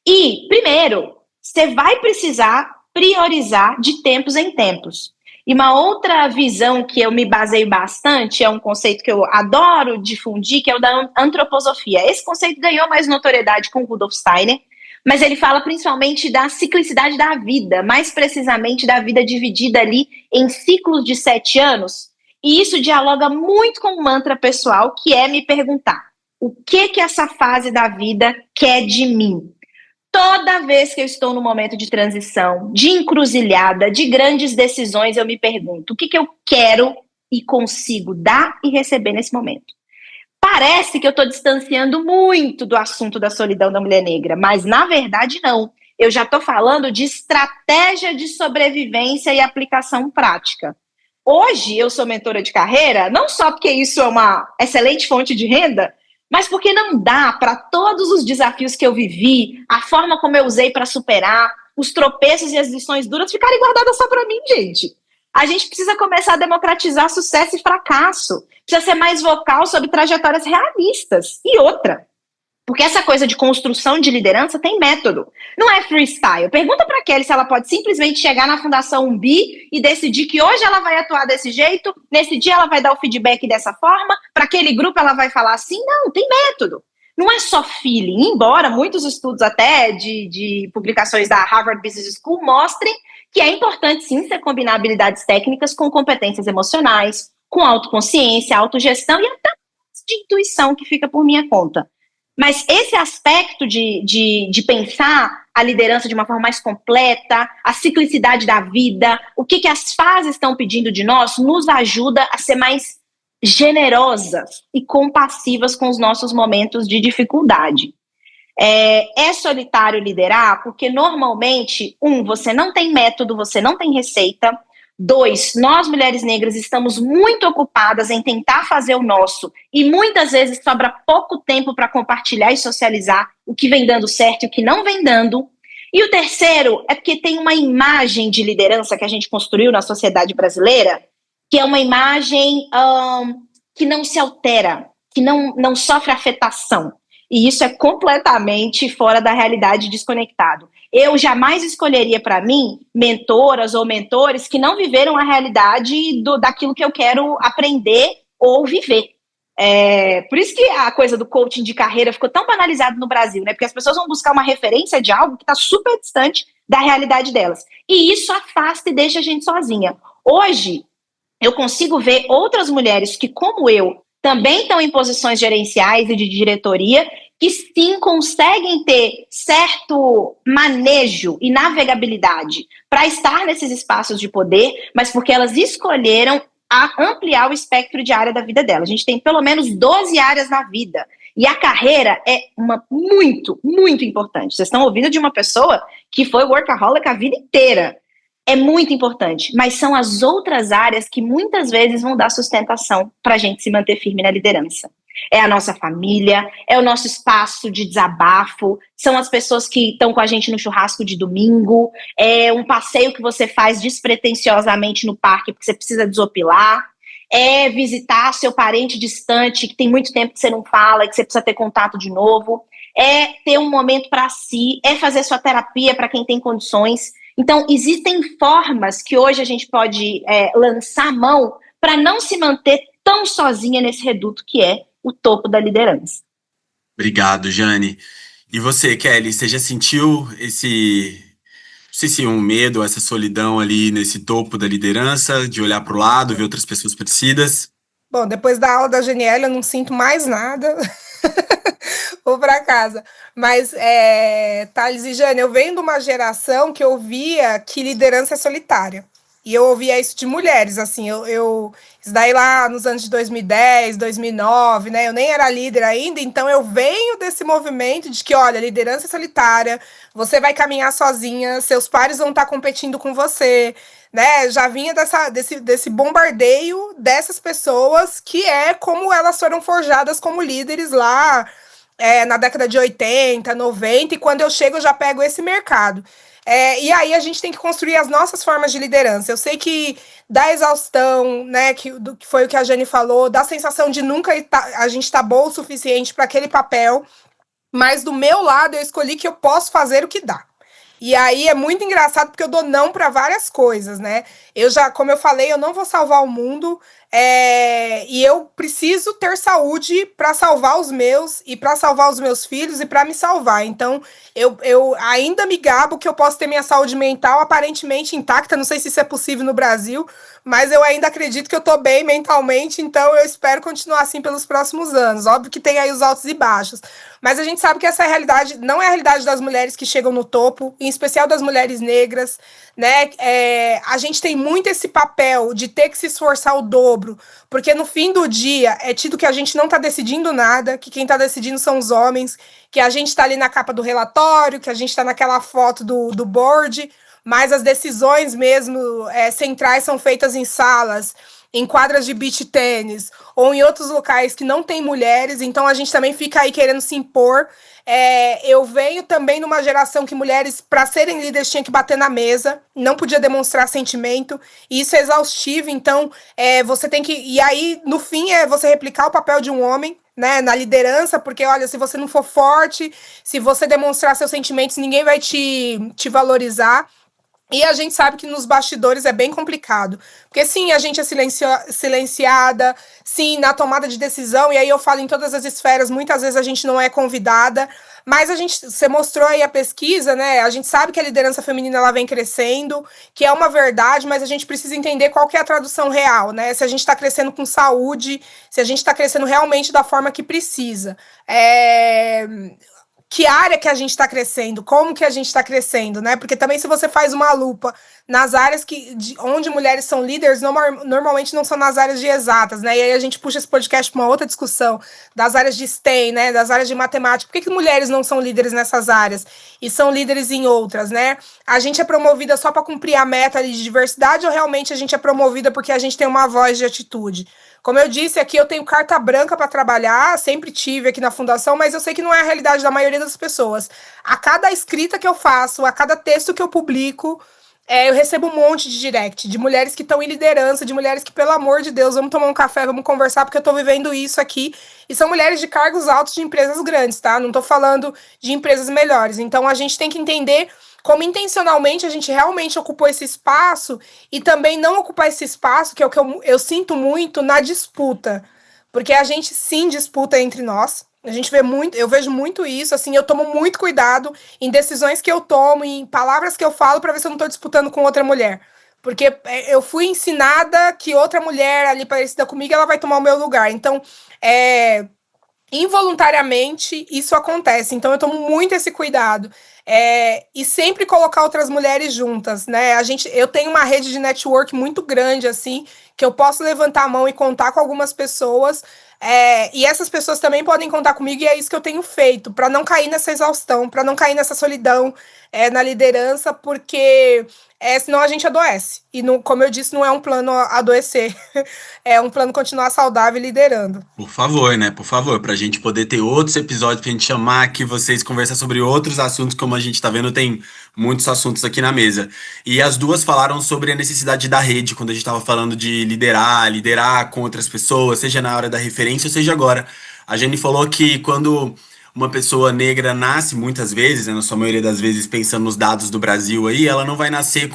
E, primeiro, você vai precisar priorizar de tempos em tempos. E uma outra visão que eu me baseio bastante, é um conceito que eu adoro difundir, que é o da antroposofia. Esse conceito ganhou mais notoriedade com Rudolf Steiner, mas ele fala principalmente da ciclicidade da vida, mais precisamente da vida dividida ali em ciclos de 7 anos. E isso dialoga muito com um mantra pessoal, que é me perguntar: o que essa fase da vida quer de mim? Toda vez que eu estou no momento de transição, de encruzilhada, de grandes decisões, eu me pergunto: o que eu quero e consigo dar e receber nesse momento? Parece que eu estou distanciando muito do assunto da solidão da mulher negra, mas na verdade não. Eu já estou falando de estratégia de sobrevivência e aplicação prática. Hoje eu sou mentora de carreira, não só porque isso é uma excelente fonte de renda, mas porque não dá para todos os desafios que eu vivi, a forma como eu usei para superar, os tropeços e as lições duras ficarem guardadas só para mim, gente. A gente precisa começar a democratizar sucesso e fracasso. Precisa ser mais vocal sobre trajetórias realistas. E outra, porque essa coisa de construção de liderança tem método. Não é freestyle. Pergunta para a Kelly se ela pode simplesmente chegar na Fundação Umbi e decidir que hoje ela vai atuar desse jeito, nesse dia ela vai dar o feedback dessa forma, para aquele grupo ela vai falar assim. Não, tem método. Não é só feeling, embora muitos estudos até de publicações da Harvard Business School mostrem que é importante sim você combinar habilidades técnicas com competências emocionais, com autoconsciência, autogestão e até de intuição que fica por minha conta. Mas esse aspecto de pensar a liderança de uma forma mais completa, a ciclicidade da vida, o que as fases estão pedindo de nós, nos ajuda a ser mais generosas e compassivas com os nossos momentos de dificuldade. É solitário liderar porque normalmente, você não tem método, você não tem receita. 2, nós mulheres negras estamos muito ocupadas em tentar fazer o nosso e muitas vezes sobra pouco tempo para compartilhar e socializar o que vem dando certo e o que não vem dando. E o terceiro é porque tem uma imagem de liderança que a gente construiu na sociedade brasileira, que é uma imagem que não se altera, que não sofre afetação. E isso é completamente fora da realidade, desconectado. Eu jamais escolheria para mim mentoras ou mentores que não viveram a realidade daquilo que eu quero aprender ou viver. Por isso que a coisa do coaching de carreira ficou tão banalizado no Brasil, né? Porque as pessoas vão buscar uma referência de algo que está super distante da realidade delas. E isso afasta e deixa a gente sozinha. Hoje, eu consigo ver outras mulheres que, como eu, também estão em posições gerenciais e de diretoria, que sim conseguem ter certo manejo e navegabilidade para estar nesses espaços de poder, mas porque elas escolheram ampliar o espectro de área da vida dela. A gente tem pelo menos 12 áreas na vida. E a carreira é muito, muito importante. Vocês estão ouvindo de uma pessoa que foi workaholic a vida inteira. É muito importante, mas são as outras áreas que muitas vezes vão dar sustentação para a gente se manter firme na liderança. É a nossa família, é o nosso espaço de desabafo, são as pessoas que estão com a gente no churrasco de domingo, é um passeio que você faz despretensiosamente no parque porque você precisa desopilar, é visitar seu parente distante que tem muito tempo que você não fala e que você precisa ter contato de novo, é ter um momento para si, é fazer sua terapia para quem tem condições. Então, existem formas que hoje a gente pode lançar a mão para não se manter tão sozinha nesse reduto que é o topo da liderança. Obrigado, Jane. E você, Kelly, você já sentiu não sei se um medo, essa solidão ali nesse topo da liderança, de olhar para o lado, ver outras pessoas parecidas? Bom, depois da aula da Janiela, eu não sinto mais nada. Vou para casa. Mas, Thales e Jane, eu venho de uma geração que eu via que liderança é solitária. E eu ouvia isso de mulheres, assim, isso daí lá nos anos de 2010, 2009, né, eu nem era líder ainda, então eu venho desse movimento de que, olha, liderança solitária, você vai caminhar sozinha, seus pares vão estar competindo com você, né, já vinha desse bombardeio dessas pessoas, que é como elas foram forjadas como líderes lá, na década de 80, 90, e quando eu chego eu já pego esse mercado. E aí a gente tem que construir as nossas formas de liderança. Eu sei que dá exaustão, né, que foi o que a Jane falou, dá a sensação de nunca a gente tá bom o suficiente para aquele papel, mas do meu lado eu escolhi que eu posso fazer o que dá. E aí é muito engraçado porque eu dou não para várias coisas, né? Como eu falei, eu não vou salvar o mundo, e eu preciso ter saúde para salvar os meus e para salvar os meus filhos e para me salvar. Então, eu ainda me gabo que eu posso ter minha saúde mental aparentemente intacta. Não sei se isso é possível no Brasil, mas eu ainda acredito que eu tô bem mentalmente, então eu espero continuar assim pelos próximos anos. Óbvio que tem aí os altos e baixos, mas a gente sabe que essa realidade não é a realidade das mulheres que chegam no topo, em especial das mulheres negras, né? A gente tem muito esse papel de ter que se esforçar o dobro, porque no fim do dia é tido que a gente não tá decidindo nada, que quem tá decidindo são os homens, que a gente tá ali na capa do relatório, que a gente tá naquela foto do board, mas as decisões mesmo centrais são feitas em salas, em quadras de beach tênis, ou em outros locais que não tem mulheres, então a gente também fica aí querendo se impor. Eu venho também numa geração que mulheres, para serem líderes, tinham que bater na mesa, não podia demonstrar sentimento, e isso é exaustivo, então você tem que... E aí, no fim, você replicar o papel de um homem, né, na liderança, porque, olha, se você não for forte, se você demonstrar seus sentimentos, ninguém vai te valorizar. E a gente sabe que nos bastidores é bem complicado. Porque sim, a gente é silenciada, sim, na tomada de decisão, e aí eu falo em todas as esferas, muitas vezes a gente não é convidada, mas você mostrou aí a pesquisa, né? A gente sabe que a liderança feminina ela vem crescendo, que é uma verdade, mas a gente precisa entender qual que é a tradução real, né? Se a gente está crescendo com saúde, se a gente está crescendo realmente da forma que precisa. Que área que a gente está crescendo, como que a gente está crescendo, né? Porque também se você faz uma lupa nas áreas onde mulheres são líderes, normalmente não são nas áreas de exatas, né? E aí a gente puxa esse podcast para uma outra discussão das áreas de STEM, né? Das áreas de matemática. Por que mulheres não são líderes nessas áreas e são líderes em outras, né? A gente é promovida só para cumprir a meta de diversidade ou realmente a gente é promovida porque a gente tem uma voz de atitude? Como eu disse aqui, eu tenho carta branca para trabalhar, sempre tive aqui na fundação, mas eu sei que não é a realidade da maioria das pessoas. A cada escrita que eu faço, a cada texto que eu publico, eu recebo um monte de direct, de mulheres que estão em liderança, de mulheres que, pelo amor de Deus, vamos tomar um café, vamos conversar, porque eu estou vivendo isso aqui. E são mulheres de cargos altos de empresas grandes, tá? Não estou falando de empresas melhores. Então, a gente tem que entender como intencionalmente a gente realmente ocupou esse espaço e também não ocupar esse espaço, que é o que eu sinto muito na disputa. Porque a gente sim disputa entre nós. A gente vê muito, eu vejo muito isso, assim, eu tomo muito cuidado em decisões que eu tomo, em palavras que eu falo, para ver se eu não estou disputando com outra mulher. Porque eu fui ensinada que outra mulher ali parecida comigo, ela vai tomar o meu lugar. Então, involuntariamente isso acontece, então eu tomo muito esse cuidado, e sempre colocar outras mulheres juntas, né? Eu tenho uma rede de network muito grande, assim, que eu posso levantar a mão e contar com algumas pessoas, e essas pessoas também podem contar comigo, e é isso que eu tenho feito, para não cair nessa exaustão, para não cair nessa solidão na liderança, porque senão a gente adoece. E, como eu disse, não é um plano adoecer, é um plano continuar saudável e liderando. Por favor, né? Por favor, pra gente poder ter outros episódios, pra gente chamar aqui vocês, conversar sobre outros assuntos, como a gente tá vendo, tem muitos assuntos aqui na mesa. E as duas falaram sobre a necessidade da rede, quando a gente tava falando de liderar com outras pessoas, seja na hora da referência, ou seja agora. A Jane falou que quando uma pessoa negra nasce, muitas vezes, né, na sua maioria das vezes, pensando nos dados do Brasil aí, ela não vai nascer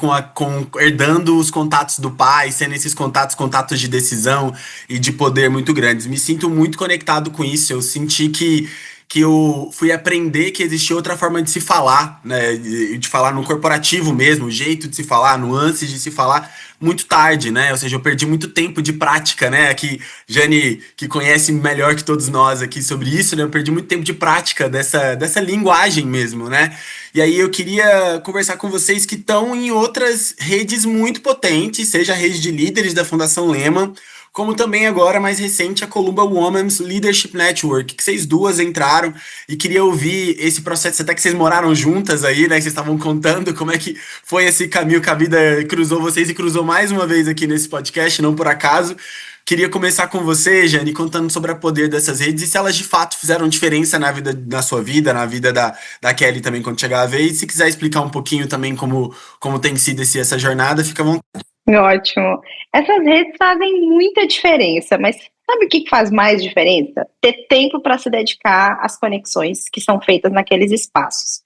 herdando os contatos do pai, sendo esses contatos de decisão e de poder muito grandes. Me sinto muito conectado com isso. Eu senti que que eu fui aprender que existia outra forma de se falar, né? De falar no corporativo mesmo, o jeito de se falar, nuances de se falar, muito tarde, né? Ou seja, eu perdi muito tempo de prática, né? Aqui, Jane, que conhece melhor que todos nós aqui sobre isso, né? Eu perdi muito tempo de prática dessa linguagem mesmo, né? E aí eu queria conversar com vocês que estão em outras redes muito potentes, seja a rede de líderes da Fundação Lehman, como também agora, mais recente, a Columba Women's Leadership Network, que vocês duas entraram e queria ouvir esse processo, até que vocês moraram juntas aí, né, que vocês estavam contando como é que foi esse caminho que a vida cruzou vocês e cruzou mais uma vez aqui nesse podcast, não por acaso. Queria começar com você, Jane, contando sobre o poder dessas redes e se elas de fato fizeram diferença na sua vida, na vida da Kelly também quando chegar a vez. E se quiser explicar um pouquinho também como tem sido essa jornada, fica à vontade. Ótimo. Essas redes fazem muita diferença, mas sabe o que faz mais diferença? Ter tempo para se dedicar às conexões que são feitas naqueles espaços.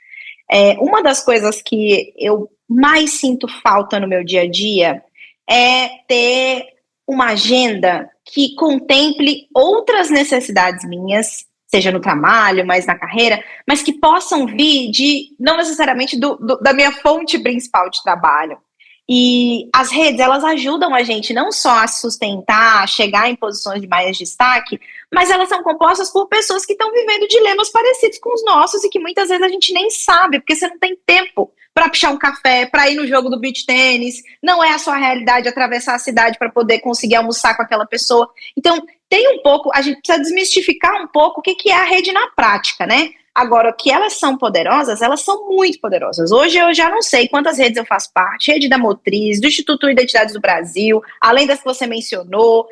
Uma das coisas que eu mais sinto falta no meu dia a dia é ter uma agenda que contemple outras necessidades minhas, seja no trabalho, mais na carreira, mas que possam vir não necessariamente da minha fonte principal de trabalho. E as redes, elas ajudam a gente não só a sustentar, a chegar em posições de mais destaque, mas elas são compostas por pessoas que estão vivendo dilemas parecidos com os nossos e que muitas vezes a gente nem sabe, porque você não tem tempo para puxar um café, para ir no jogo do beach tênis, não é a sua realidade atravessar a cidade para poder conseguir almoçar com aquela pessoa. Então, a gente precisa desmistificar um pouco o que é a rede na prática, né? Agora, que elas são poderosas, elas são muito poderosas. Hoje eu já não sei quantas redes eu faço parte, rede da Motriz, do Instituto Identidades do Brasil, além das que você mencionou.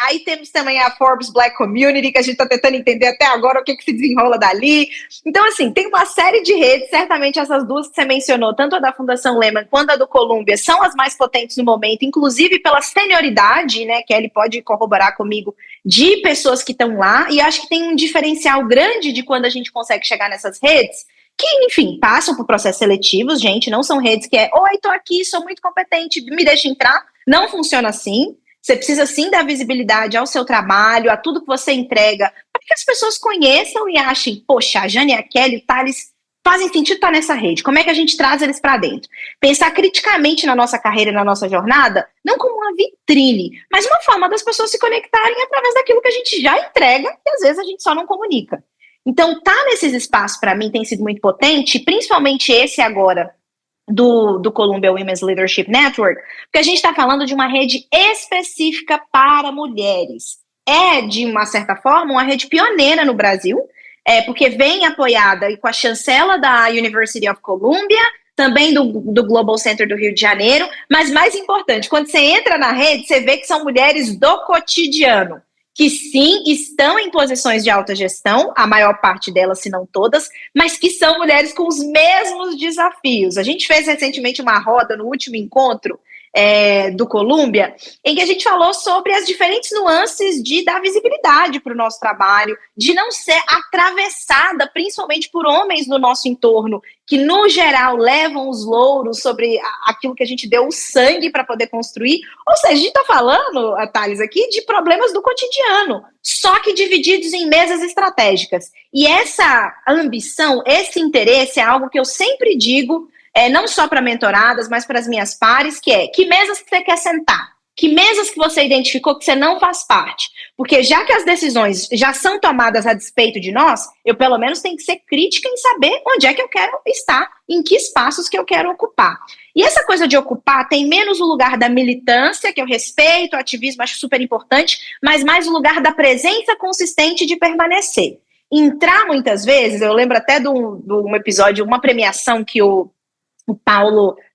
Aí temos também a Forbes Black Community, que a gente está tentando entender até agora o que se desenrola dali. Então, assim, tem uma série de redes, certamente essas duas que você mencionou, tanto a da Fundação Lehman quanto a do Columbia, são as mais potentes no momento, inclusive pela senioridade, né, que ele pode corroborar comigo, de pessoas que estão lá, e acho que tem um diferencial grande de quando a gente consegue chegar nessas redes, que, enfim, passam por processos seletivos, gente, não são redes que oi, tô aqui, sou muito competente, me deixa entrar, não funciona assim, você precisa sim dar visibilidade ao seu trabalho, a tudo que você entrega, para que as pessoas conheçam e achem, poxa, a Jane, a Kelly, o Thales, fazem sentido estar nessa rede, como é que a gente traz eles para dentro? Pensar criticamente na nossa carreira e na nossa jornada, não como uma vitrine, mas uma forma das pessoas se conectarem através daquilo que a gente já entrega e às vezes a gente só não comunica. Então, nesses espaços, para mim, tem sido muito potente, principalmente esse agora, do Columbia Women's Leadership Network, porque a gente está falando de uma rede específica para mulheres. É, de uma certa forma, uma rede pioneira no Brasil, porque vem apoiada com a chancela da University of Columbia, também do Global Center do Rio de Janeiro, mas mais importante, quando você entra na rede, você vê que são mulheres do cotidiano, que sim, estão em posições de alta gestão, a maior parte delas, se não todas, mas que são mulheres com os mesmos desafios. A gente fez recentemente uma roda no último encontro do Columbia, em que a gente falou sobre as diferentes nuances de dar visibilidade para o nosso trabalho, de não ser atravessada, principalmente por homens no nosso entorno, que no geral levam os louros sobre aquilo que a gente deu o sangue para poder construir. Ou seja, a gente está falando, Thales, aqui de problemas do cotidiano, só que divididos em mesas estratégicas. E essa ambição, esse interesse é algo que eu sempre digo, não só para mentoradas, mas para as minhas pares, que mesas que você quer sentar? Que mesas que você identificou que você não faz parte? Porque já que as decisões já são tomadas a despeito de nós, eu pelo menos tenho que ser crítica em saber onde é que eu quero estar, em que espaços que eu quero ocupar. E essa coisa de ocupar tem menos o lugar da militância, que eu respeito, o ativismo acho super importante, mas mais o lugar da presença consistente de permanecer. Entrar muitas vezes, eu lembro até de um episódio, uma premiação que o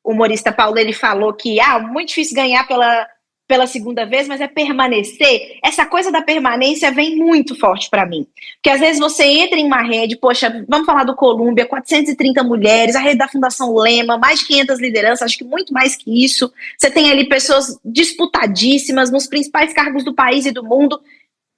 humorista Paulo, ele falou que muito difícil ganhar pela segunda vez, mas é permanecer. Essa coisa da permanência vem muito forte para mim, porque às vezes você entra em uma rede, poxa, vamos falar do Columbia, 430 mulheres, a rede da Fundação Lehman, mais de 500 lideranças, acho que muito mais que isso, você tem ali pessoas disputadíssimas nos principais cargos do país e do mundo,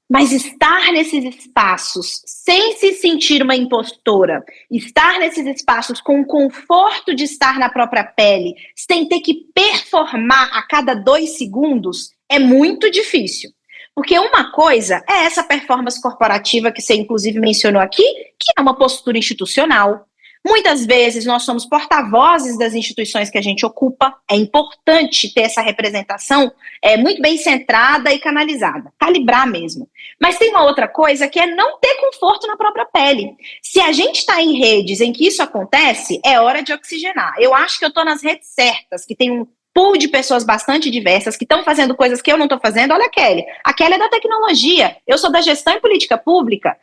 mas estar nesses espaços sem se sentir uma impostora, estar nesses espaços com o conforto de estar na própria pele, sem ter que performar a cada 2 segundos, é muito difícil. Porque uma coisa é essa performance corporativa que você inclusive mencionou aqui, que é uma postura institucional. Muitas vezes nós somos porta-vozes das instituições que a gente ocupa. É importante ter essa representação muito bem centrada e canalizada, calibrar mesmo. Mas tem uma outra coisa que é não ter conforto na própria pele. Se a gente está em redes em que isso acontece, é hora de oxigenar. Eu acho que eu estou nas redes certas, que tem um pool de pessoas bastante diversas, que estão fazendo coisas que eu não estou fazendo. Olha a Kelly é da tecnologia, eu sou da gestão e política pública.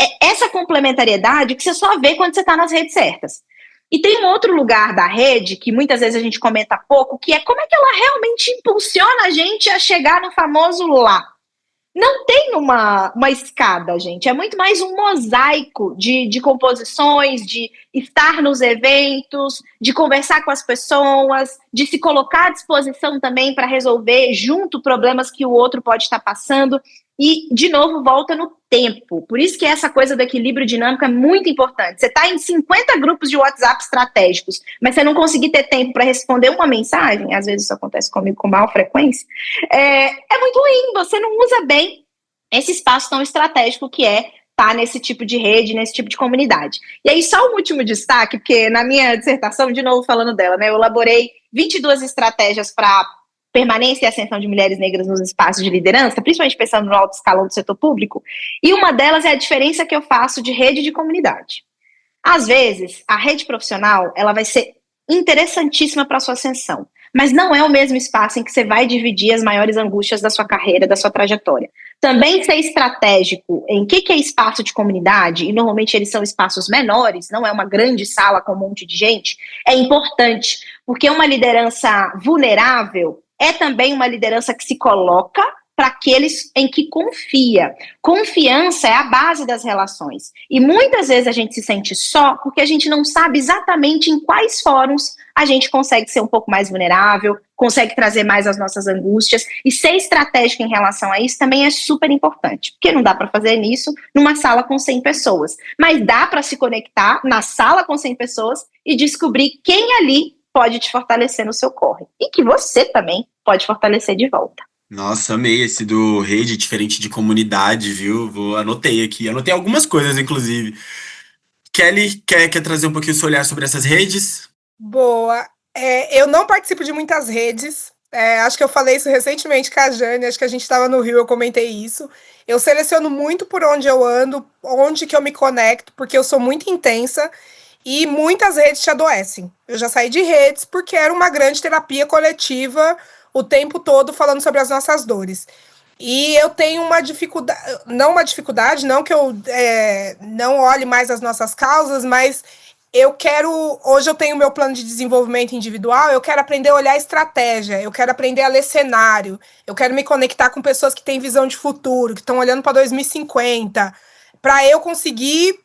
É essa complementariedade que você só vê quando você está nas redes certas. E tem um outro lugar da rede, que muitas vezes a gente comenta pouco, que é como é que ela realmente impulsiona a gente a chegar no famoso lá. Não tem uma escada, gente. É muito mais um mosaico de composições, de estar nos eventos, de conversar com as pessoas, de se colocar à disposição também para resolver junto problemas que o outro pode estar passando. E, de novo, volta no tempo. Por isso que essa coisa do equilíbrio dinâmico é muito importante. Você está em 50 grupos de WhatsApp estratégicos, mas você não conseguir ter tempo para responder uma mensagem, às vezes isso acontece comigo com maior frequência, é muito ruim. Você não usa bem esse espaço tão estratégico que é estar nesse tipo de rede, nesse tipo de comunidade. E aí, só um último destaque, porque na minha dissertação, de novo falando dela, né, eu elaborei 22 estratégias para permanência e ascensão de mulheres negras nos espaços de liderança, principalmente pensando no alto escalão do setor público, e uma delas é a diferença que eu faço de rede e de comunidade. Às vezes, a rede profissional, ela vai ser interessantíssima para a sua ascensão, mas não é o mesmo espaço em que você vai dividir as maiores angústias da sua carreira, da sua trajetória. Também ser estratégico em que é espaço de comunidade, e normalmente eles são espaços menores, não é uma grande sala com um monte de gente, é importante, porque uma liderança vulnerável é também uma liderança que se coloca para aqueles em que confia. Confiança é a base das relações. E muitas vezes a gente se sente só porque a gente não sabe exatamente em quais fóruns a gente consegue ser um pouco mais vulnerável, consegue trazer mais as nossas angústias. E ser estratégico em relação a isso também é super importante. Porque não dá para fazer isso numa sala com 100 pessoas. Mas dá para se conectar na sala com 100 pessoas e descobrir quem ali pode te fortalecer no seu corre. E que você também pode fortalecer de volta. Nossa, amei esse do rede, diferente de comunidade, viu? Anotei aqui. Anotei algumas coisas, inclusive. Kelly, quer trazer um pouquinho o seu olhar sobre essas redes? Boa. Eu não participo de muitas redes. Acho que eu falei isso recentemente com a Jane. Acho que a gente estava no Rio, eu comentei isso. Eu seleciono muito por onde eu ando, onde que eu me conecto, porque eu sou muito intensa. E muitas redes te adoecem. Eu já saí de redes porque era uma grande terapia coletiva o tempo todo falando sobre as nossas dores. E eu tenho uma dificuldade, não que eu não olhe mais as nossas causas, mas hoje eu tenho meu plano de desenvolvimento individual, eu quero aprender a olhar estratégia, eu quero aprender a ler cenário, eu quero me conectar com pessoas que têm visão de futuro, que estão olhando para 2050, para eu conseguir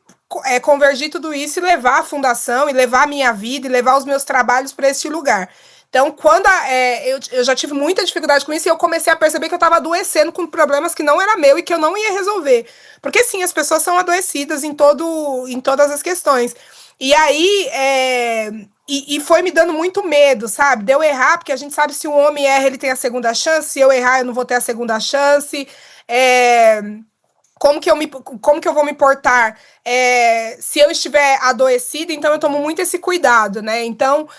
convergir tudo isso e levar a fundação, e levar a minha vida, e levar os meus trabalhos para esse lugar. Então, quando eu já tive muita dificuldade com isso, e eu comecei a perceber que eu estava adoecendo com problemas que não era meu e que eu não ia resolver. Porque, sim, as pessoas são adoecidas em todas as questões. E aí, e foi me dando muito medo, sabe? De eu errar, porque a gente sabe se o homem erra, ele tem a segunda chance. Se eu errar, eu não vou ter a segunda chance. Como que eu vou me portar se eu estiver adoecida? Então, eu tomo muito esse cuidado, né? Então,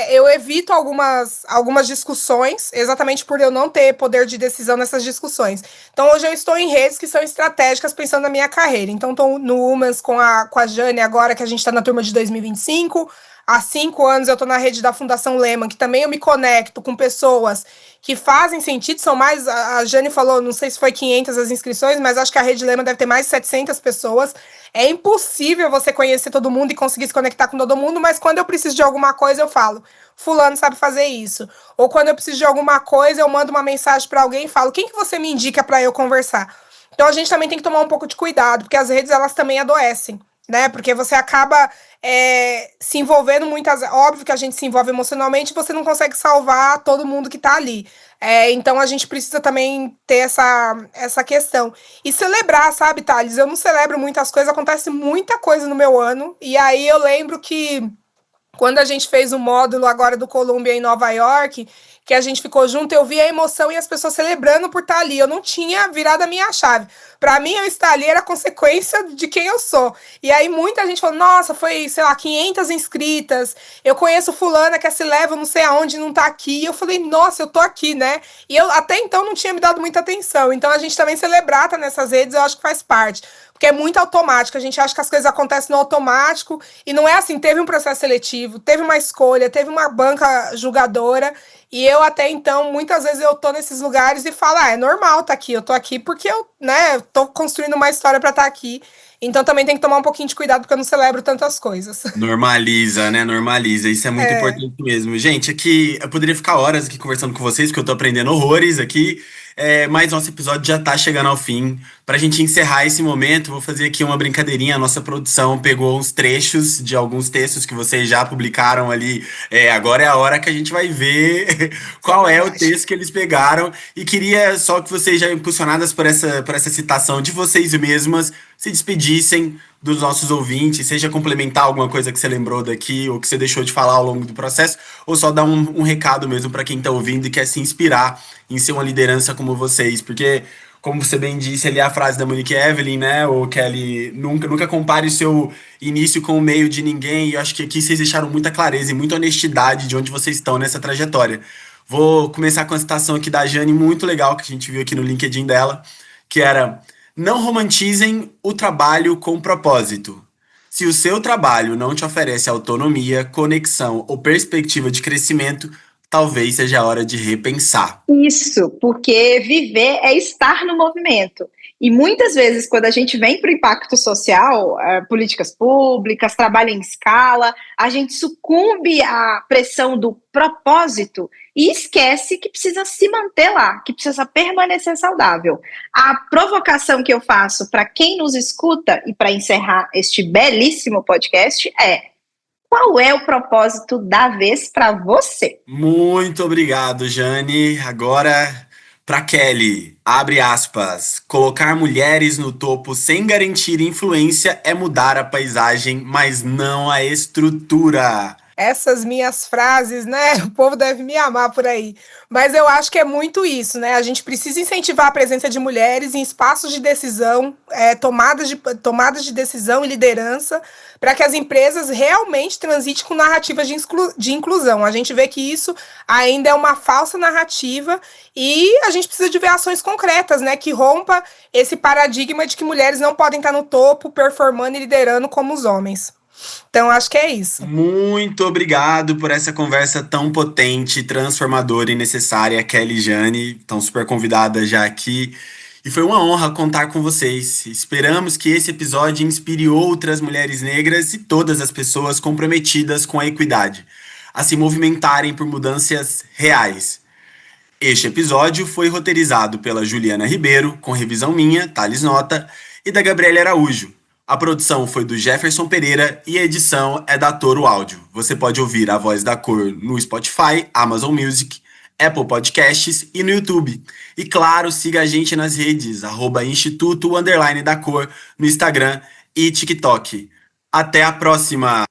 eu evito algumas discussões, exatamente por eu não ter poder de decisão nessas discussões. Então, hoje eu estou em redes que são estratégicas pensando na minha carreira. Então, estou no Humans com a Jane agora, que a gente está na turma de 2025. Há 5 anos eu estou na rede da Fundação Lehman, que também eu me conecto com pessoas que fazem sentido, são mais, a Jane falou, não sei se foi 500 as inscrições, mas acho que a rede Lehman deve ter mais de 700 pessoas. É impossível você conhecer todo mundo e conseguir se conectar com todo mundo, mas quando eu preciso de alguma coisa eu falo, fulano sabe fazer isso. Ou quando eu preciso de alguma coisa eu mando uma mensagem para alguém e falo, quem que você me indica para eu conversar? Então a gente também tem que tomar um pouco de cuidado, porque as redes elas também adoecem, né? Porque você acaba se envolvendo óbvio que a gente se envolve emocionalmente, você não consegue salvar todo mundo que tá ali. Então a gente precisa também ter essa questão. E celebrar, sabe, Thales? Eu não celebro muitas coisas, acontece muita coisa no meu ano, e aí eu lembro que quando a gente fez o módulo agora do Columbia em Nova York, que a gente ficou junto, eu vi a emoção e as pessoas celebrando por estar ali. Eu não tinha virado a minha chave. Para mim, eu estar ali era consequência de quem eu sou. E aí muita gente falou, nossa, foi, sei lá, 500 inscritas, eu conheço fulana que se leva não sei aonde, não tá aqui. E eu falei, nossa, eu tô aqui, né? E eu até então não tinha me dado muita atenção. Então a gente também celebrar tá nessas redes, eu acho que faz parte. Porque é muito automático, a gente acha que as coisas acontecem no automático, e não é assim, teve um processo seletivo, teve uma escolha, teve uma banca julgadora, e eu até então, muitas vezes eu tô nesses lugares e falo, é normal tá aqui, eu tô aqui porque eu, né, tô construindo uma história pra estar aqui, então também tem que tomar um pouquinho de cuidado porque eu não celebro tantas coisas. Normaliza, né? Normaliza. Isso é muito importante mesmo. Gente, aqui eu poderia ficar horas aqui conversando com vocês, porque eu tô aprendendo horrores aqui. Mas nosso episódio já tá chegando ao fim. Pra gente encerrar esse momento, vou fazer aqui uma brincadeirinha. A nossa produção pegou uns trechos de alguns textos que vocês já publicaram ali. Agora é a hora que a gente vai ver qual é o texto que eles pegaram. E queria só que vocês, já impulsionadas por essa citação de vocês mesmas, se despedissem dos nossos ouvintes, seja complementar alguma coisa que você lembrou daqui ou que você deixou de falar ao longo do processo, ou só dar um recado mesmo para quem está ouvindo e quer se inspirar em ser uma liderança como vocês, porque, como você bem disse ali, a frase da Monique Evelyn, né, ou Kelly, nunca compare o seu início com o meio de ninguém, e eu acho que aqui vocês deixaram muita clareza e muita honestidade de onde vocês estão nessa trajetória. Vou começar com a citação aqui da Jane, muito legal, que a gente viu aqui no LinkedIn dela, que era: não romantizem o trabalho com propósito. Se o seu trabalho não te oferece autonomia, conexão ou perspectiva de crescimento, talvez seja a hora de repensar. Isso, porque viver é estar no movimento. E muitas vezes, quando a gente vem para o impacto social, políticas públicas, trabalho em escala, a gente sucumbe à pressão do propósito e esquece que precisa se manter lá, que precisa permanecer saudável. A provocação que eu faço para quem nos escuta, e para encerrar este belíssimo podcast, é: qual é o propósito da vez para você? Muito obrigado, Jane. Agora, para Kelly, abre aspas. Colocar mulheres no topo sem garantir influência é mudar a paisagem, mas não a estrutura. Essas minhas frases, né? O povo deve me amar por aí. Mas eu acho que é muito isso, né? A gente precisa incentivar a presença de mulheres em espaços de decisão, tomadas de decisão e liderança, para que as empresas realmente transitem com narrativas de inclusão. A gente vê que isso ainda é uma falsa narrativa e a gente precisa de ver ações concretas, né? Que rompa esse paradigma de que mulheres não podem estar no topo, performando e liderando como os homens. Então, acho que é isso. Muito obrigado por essa conversa tão potente, transformadora e necessária, Kelly e Jane. Estão super convidadas já aqui. E foi uma honra contar com vocês. Esperamos que esse episódio inspire outras mulheres negras e todas as pessoas comprometidas com a equidade a se movimentarem por mudanças reais. Este episódio foi roteirizado pela Juliana Ribeiro, com revisão minha, Thales Nota, e da Gabriela Araújo. A produção foi do Jefferson Pereira e a edição é da Toro Áudio. Você pode ouvir A Voz da Cor no Spotify, Amazon Music, Apple Podcasts e no YouTube. E claro, siga a gente nas redes, @Instituto_da Cor, no Instagram e TikTok. Até a próxima!